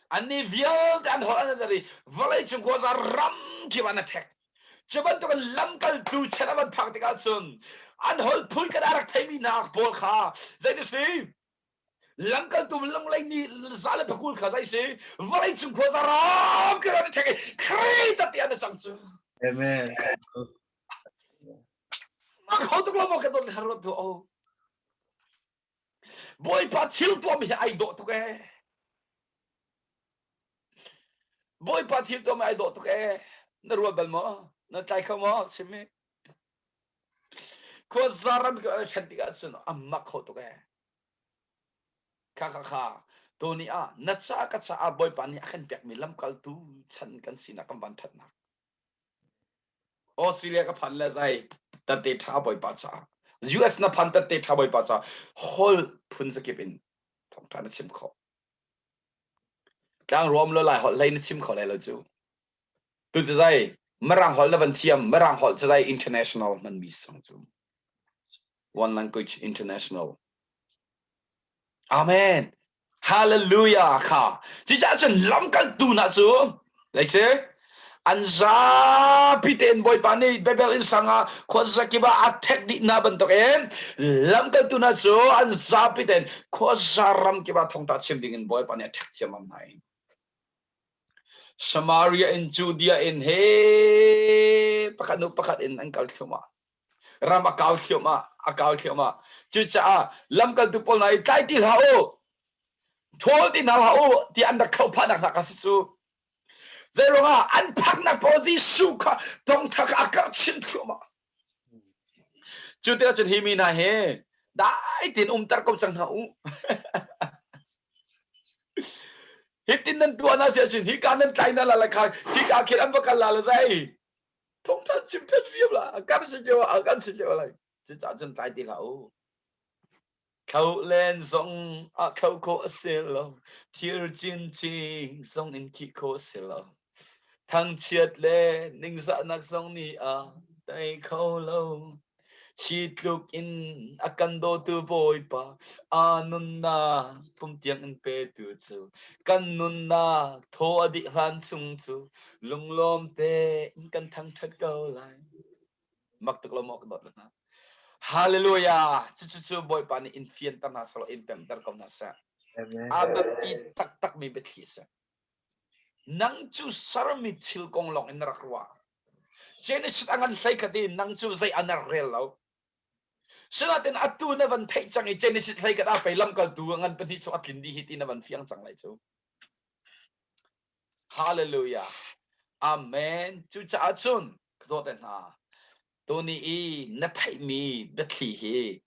ani viol te an hol adan tar valai chung khoza ram ki ba na thek Cuman tu kan Lamkaltu cara man praktikal sun. Anhol pul kan arak thai mi nak bol kha. Zai ni si. Lamkaltu lang lai ni zale pakul kha zai si. Valai chung ko zaram kira ni thake. Kri tati ana sang chu. Amen. Mak ho tu lo mo ka don harot tu oh. Boy pa chil tu mi ai do tu ke. Boy pa chil tu mi ai do tu ke. Na ruwa bal mo. Na tai ka mo simi. Ko zaram ka chantiga sun amma kho tu ke. Kha Tony a nacha ka cha boy pani akan pek mi Lamkaltu chan kan sina kam ban that na Australia ka phan la zai ta te tha boy pa cha US na phan ta te tha boy pa cha hol phun sa kipin thong ta na chim kho tang rom lo lai hol lai na chim kho lai lo chu tu cha zai marang hol la ban thiam marang hol cha zai international man mi sang chu one language international amen Hallelujah kha. Chỉ ra chân Lamkaltu na chu. Lại thế. An za piten boy pani bebel in sanga khoza kiba attack di na ban tok em. Lamkaltu na chu an za piten khoza ram kiba thong ta chim ding in boy pani attack chim am nai. Samaria in Judea in he pakat in angkal thuma. Ram akal thuma. Chu cha Lamkaltu pol nai tai ti hao. Thol ti nào hao ti an da khau pha nak ka su zai ronga an phak nak po di su kha tong thak akar chin thuma chu te chen hi mi na he dai tin tar ko chang hau hitin nan tu ana sia chin hi kanan tai na la kha ti ka khir am ka la la zai tong thak chim thak riam la akar se jo lai chu cha chen tai ti hao khâu lên sông khâu cô xe lo thiêu chín chi sông in khi cô xe lo thằng chiết lên ninh dạ nạc sông ni tay khâu lâu chi lúc in akan do tu boy pa nun na pum tiang in pe tu chu kan nun na tho adi han chung chu lung lom te in kan thang that câu lại mặc tức là mọc đọt na Hallelujah. Chu boy pani infian tan na salo in pem dar kom na sa. Amen. Pi tak mi betlisa. Nang chu sarmi chil kong long in rakwa. Genesis angan sai kati nang chu zai anarel lo. Sinatin atu na van thai chang Genesis sai kata pe Lamkaltu angan pani chu atlin di hiti na van fiang chang lai chu. Hallelujah. Amen. Chu cha achun kdoten ha. Tony e na thai mi betli he.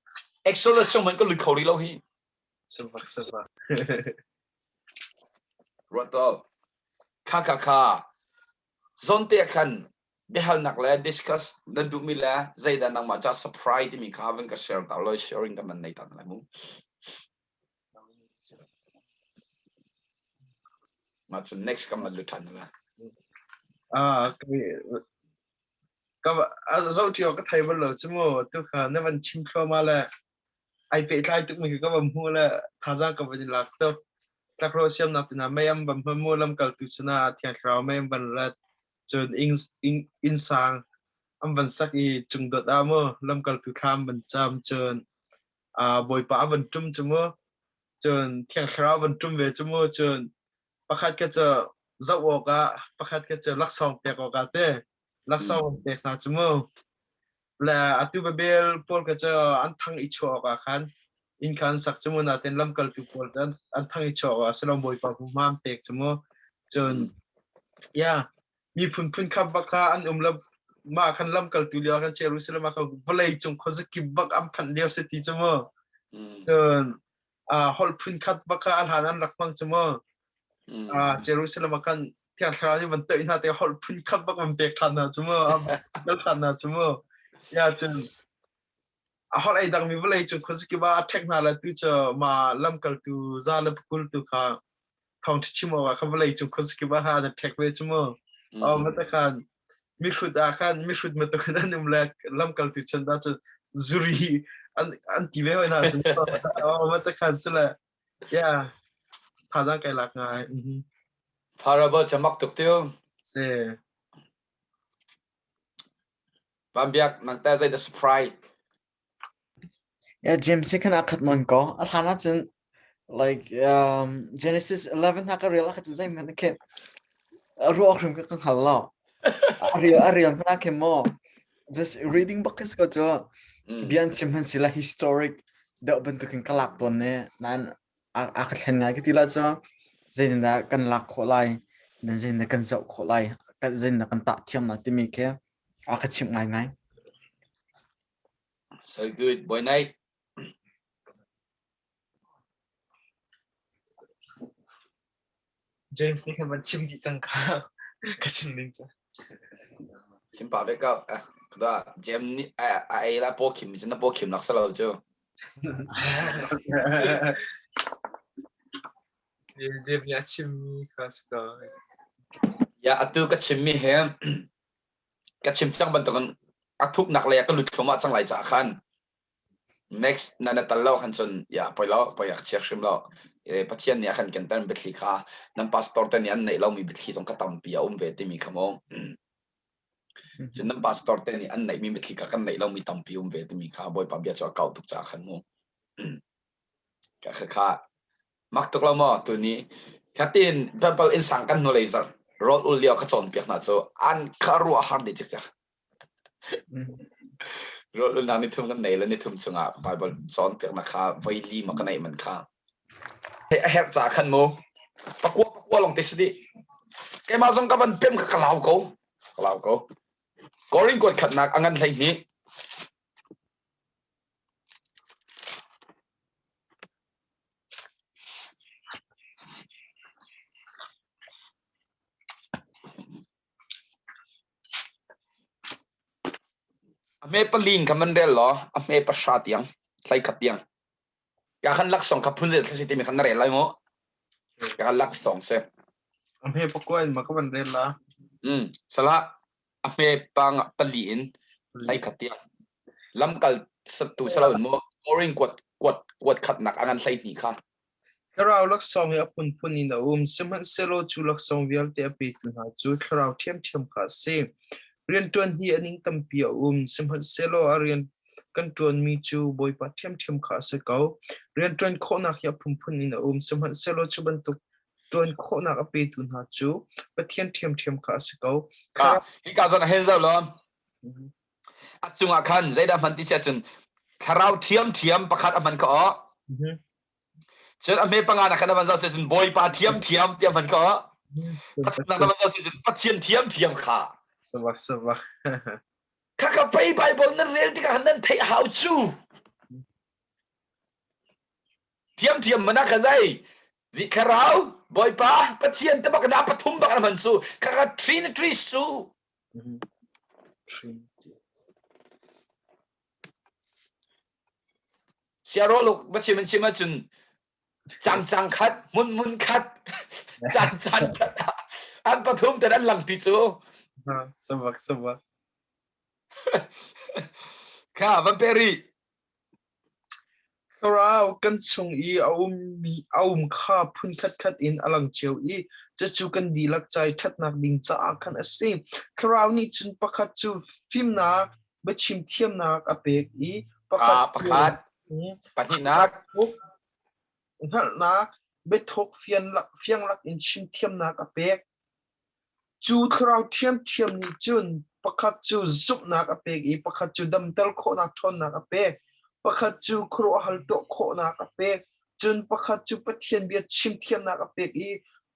Exodus trong mình có lực khẩu đi lâu hi. Sabak. Roto. Kha. Zon te kan behal nak la discuss na dumila zaida nang ma cha surprise ti mi kha ven ka share ta lo sharing ka man nei ta la mu. Ma chu next ka man lu tan la. Cái dấu hiệu cái thầy vẫn là chứ mà tôi khá nên vẫn chim khô mà là ai bị cái tụi mình có bầm mua là tham gia cái vấn đề lạc tôi chắc rồi xem nào thì là mấy em bầm mua làm cái tụi chúng ta thiệt rồi mấy em vẫn là chọn in sang em vẫn sắc y chung đợt à mà làm cái tụi khám vẫn chăm chọn bồi bả vẫn chung chứ mà chọn thiệt rồi vẫn chung về chứ mà chọn bắt khách cái chỗ dấu ở cả bắt khách cái chỗ lắc sòng bẹt ở cả thế lắc sòng bẹt là chứ mà là atu bebel pol ka cha an thang icho ka khan อินคันสักจมูกนาเต็นลำกัลตุปอลจันอันทั้งอิจฉาสลอมบอยปาบุมามเปกจมูกจนมีพุ่นขับบักอันละมาคันลำกัลตุเลียกันเจรุสเลมาเขาวลัยจงเขาจะกิบบักอัมพันเดียวเสติจมูกจนฮอลพุ่นขับบักอันหานันรักมังจมูกเจรุสเลมากันที่อันทรานี่มันเตยน่าแต่ฮอลพุ่นขับบักมันเปกทันนะจมูกเลิกทันนะจมูกจนฮอลไอดังมีวลัยจงเขาจะกิบว่าเทคนาลาตุจะมาลำกัลตุซาลปกุลตุค่ะทองที่ชิมว่าเขาวลัยจงเขาจะกิบว่าหาแต่เทคเวจมูกมาตะการมีฟุตอาคารมีฟุตมาตะกันนั่นแหละลำกัลตุฉันได้จะจุรีอันที่เวลาจมูกมาตะการสิละพาดังไกลหลักง่ายพาราบจะมักตุกเตียวเซบางอย่างนั่งแต่ใจจะเซอร์ไพรส์เจมส์กันอาคัดมันก็อัลฮานาจัน like Genesis 11ฮักเรียลอาคัดจะใจมันแค่รู้ออกถึงกันขันแล้วเรียลพนักแค่โม่ just reading books ก็จะเบียนชิมมันสิละ historic เดี๋ยวเป็นตัวกันกลักตัวนี้นั่นอาคัดเห็นไงก็ทีละจ้ะใจเนี่ยกันลักโคไลนั่นใจเนี่ยกันเจ้าโคไลกันใจเนี่ยกันตัดเทียมนะที่มีแค่อาคัดชิมไง so good boy night James นี่คือมันชิมดีจังค่ะก็ชิมดีจังชิมป่าไปก็ก็เจมนี่ไอ้ละโปคิมฉันละโปคิมนักสลาวเจ้าเจมอยากชิมค่ะสกออย่าตัวก็ชิมมีเห็นก็ชิมจังบันตกันทุกนักเลยก็หลุดเข้ามาจังไรจากขัน next นั่นตลอดขันจนอย่าไปแล้วไปอยากเชื่อชิมแล้วประเทศนี้ขันกันเป็นบิดลีค่ะนั่นพาสปอร์ตนี้อันไหนเรามีบิดลีตรงกระตั้มปีเอาเวทีมีขโมยจนนั่นพาสปอร์ตนี้อันไหนมีบิดลีกันไหนเรามีตั้มปีเอาเวทีมีค่ะบ่อยปะเบียจะเก่าทุกจากขันโมก็คือค่ะมักตุกเราหมอตัวนี้แค่ตีนเป็นอินสังกันโนเลเซอร์รถอุเลียวขจรเปียกน่าจะอันคารัวฮาร์ดดิจิจ้ะรถรุ่นนั้นนี่ทุ่มกันไหนแล้วนี่ทุ่มจังอ่ะไปบอลซ้อนเปียกนะคะไวลีมากันไหนมันค่ะเฮ้ยแฮปจากขันโมปะกัวลงติสดิแกมาส่งกับมันเพิ่มกับกล่าวเขาก็ริงกดขัดนักอันนั้นไรนี้อเมปลิงคำมันเดลล้ออเมปชาติยังไล่ขัดยังอยากขันลักส่งกับพุ่นเด็ดสิที่มีขันอะไรไรโมอยากขันลักส่งเสอเมปกวนมาก็มันเดลละสละอเมปังปลินไล่ขัดยังลำกัลสตูสละอุ่นโมโอริงกดขัดหนักอันนั้นไล่หนีค่ะเราลักส่งให้พุ่นอินะสมันเซโลจูลักส่งวิลเตอร์ปีตุนหาจูเราเทียมค่ะเซเรียนจวนฮีอันนี้ตั้มปีสมันเซโลเรียนกันจวนมีจูบอยปะเทียมค่ะเสกเอาเรียนจวนโคนักยาพุ่นอินะสมันเซโลจูบันตุกจวนโคนักปีตุนหาจูปะเทียมค่ะเสกเอาฮิกาซันเฮนเซลล์อัจจุงอาคันใจดำมันที่เสียจนคาราวเทียมประคัดมันก็เช่นอเมปังงานอาคันมันจะเสียจนบอยปะเทียมมันก็นั่นมันจะเสียจนปะเทียมค่ะสวักข้าก็ไปบอลนั่นเรียนที่กันนั่นเทหาวจูเทียมมันน่าขใจจิคาราวบอยปะปะเทียมแต่บักนาปทุมบักนามันสู้ข้าก็ทรีสู้เสียรู้ลูกบัดชิมันชิมาจนจังคัดมุนคัดจันคัดอันปฐุมแต่นั้นหลังติจูสวักข้าบัมเปรีเรากันส่งเอาข้าพุ่นคัดอินอลังเชียวจะจูกันดีลักใจทัดนักดิ่งจ้ากันเสียเรานี่จนประคัดจูฟิล์มนักบัชิมเทียมนักอเปกประคัดปฏินักนักเบ็ดทกเฟียงลักอินชิมเทียมนักอเปกจูเราเทียมนี่จุนประคัดจูซุปนักอเปกประคัดจูดำเตลโคนักทนนักอเปก ประคัดจูครัวฮัลโตโคนักเป็กจนประคัดจูปะเทียนเบียชิมเทียนนักเป็กอี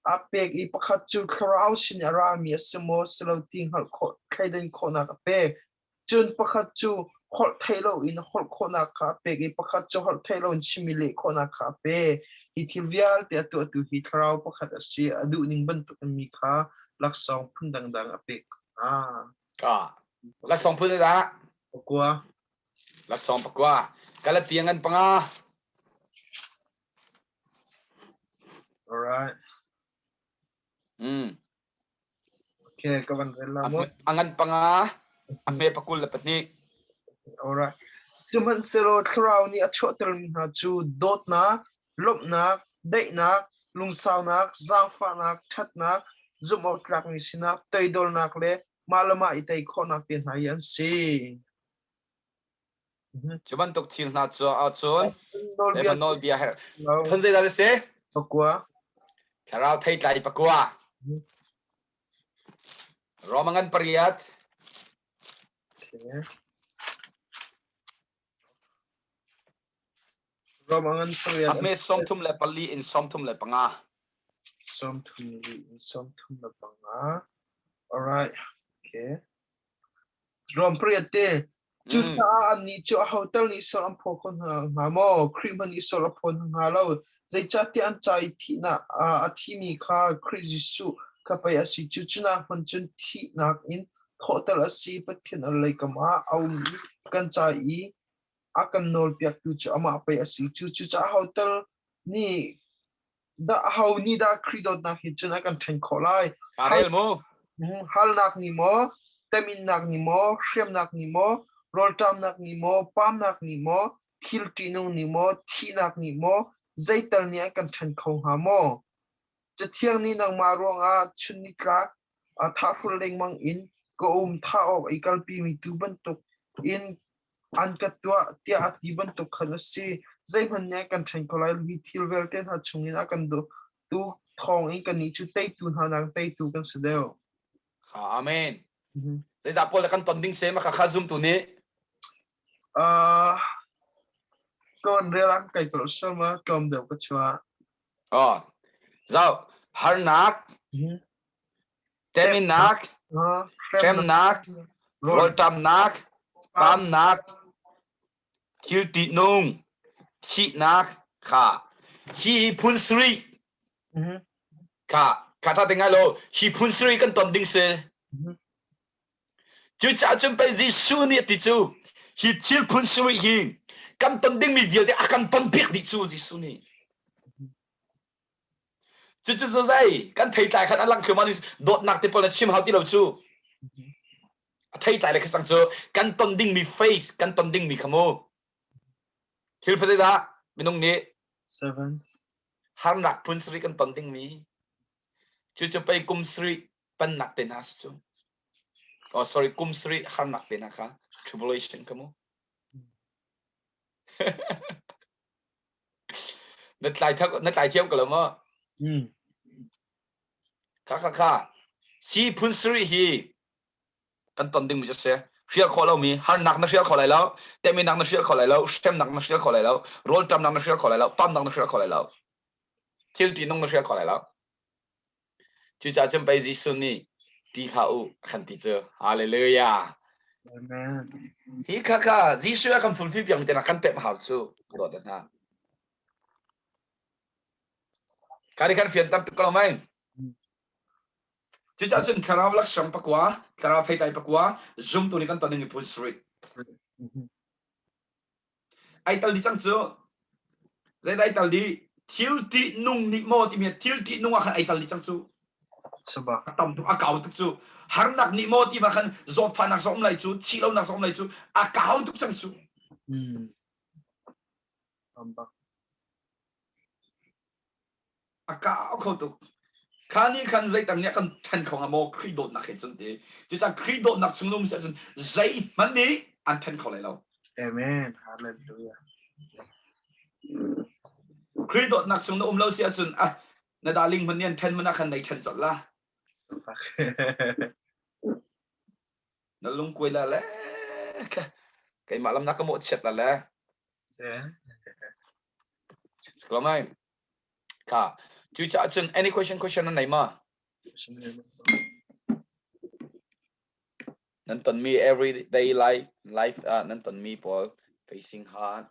อาเป็กอีประคัดจูคราวสินอารามีสมอสลาวติงฮัลโคใครเดินโคนักเป็กจนประคัดจูฮอลไทโลอินฮอลโคนักเป็กอีประคัดจูฮอลไทโลอินชิมิเลโคนักเป็กอีทิลวิอาลเตียตัวตุฮิคราวประคัดสิอดูนิงบันตุกันมีค่าลักษณะพุ่งดังๆเป็กก็ลักษณะพูดได้ละปะกัวลักษณะปะกว่ากันละเตียงกันปังอ่ะ alright โอเคก็วันเวลาหมด angan panga ame pakul lapat ni alright Suman sero traw ni achotel mi ha chu dot nak lop nak dei nak lungsaw nak zangfa nak that nak zum out krak ni sinak taidol nak le malama itai khonak tin ha yan si chuban tok thil na cho a chon dol e bia manol bia her no thon zai dar se pakwa tharau thai tlai pakwa romangan pariat okay romangan pariat ame somthum le pali in somthum le panga somthum la panga alright okay rom pariat te chu ta an ni chu hotel ni so am pho kon ha mo cream ni so la phon ha lo zai cha ti an chai thi na a thi mi kha crazy su ka pa ya si chu chu na man chun thi na in hotel a si pa thin a lai ka ma au kan cha I akan nol pyak tu chu ama pa ya si chu chu cha hotel ni da how ni da credit na hi chun akan then kholai arel mo hal nak ni mo temin nak ni mo shrem nak ni mo roll tam nak ni mo pam nak ni mo thil tinu ni mo thi nak ni mo zaital ni akan than kho ha mo cha thiang ni nang ma ronga chun ni tlak a tha phul leng mang in ko tha op ikal pi mi tu ban tok in an ka tua tia ati ban tok khan si zai man ne kan than kho lai mi thil vel ten ha chungin akan do tu thong in kan ni chu tei tu ha nang tei tu kan sedeo amen zai da pol kan tonding se ma kha zoom tu ni con relang kai tol sama tom deu ka chua zau har nak temin nak krem nak roll tam nak pam nak kil ti nung chi nak kha chi phun sri kha tha tengai lo chi phun sri kan tonding se chu cha chum pai ji su ni ti chu hi chil phun sri hi kan tonding mi vial de akan ton pik di chu ji su ni chu so zai kan thei tai khan alang khumani dot nak te pol chim hau ti lo chu thei tai le khasang chu kan tonding mi face kan tonding mi khamo thil phade da minung ni 7 har nak phun sri kan tonding mi chu pai kum sri pan nak te nas chu sorry kum sri har nak te na kha tribulation kamo na tlai thiam ka lo ma kha si phun sri hi kan tonding mi se shia kho lo mi har nak na shia kho lai lo temi nak na shia kho lai lo stem nak na shia kho lai lo roll tam nak na shia kho lai lo pam nak na shia kho lai lo thil ti nong na shia kho lai lo chu cha chem pai ji su ni ti ha u khan ti che hallelujah amen hi kha ji su kan fulfill piang te na kan pep hau chu do da na kari kan fian tam tu ko mai chu cha chen kharaw lak sam pakwa kharaw thai tai pakwa zoom tu ni kan tonding ni put street ai tal di chang chu zai dai tal di thil ti nung ni mo ti me thil ti nung a khan ai tal di chang chu saba tam tu akau tu chu har nak ni mo ti ma khan zot pha nak som lai chu chi lo nak som lai chu akau tu chang chu amba akau kho tu khani khan zai tam nya kan than khong a mo khri dot nak he chun te chi cha khri dot nak chung lum se chun zai man ni an than kho lai lo amen hallelujah khri dot nak chung lo lo sia chun na darling man nian than man khan dai than chot la na lung koi la le kai malam na ka mo chet la le Kalau mai, ka, cuaca acun any question anai ma? Nonton me everyday life, nonton me Paul facing hard.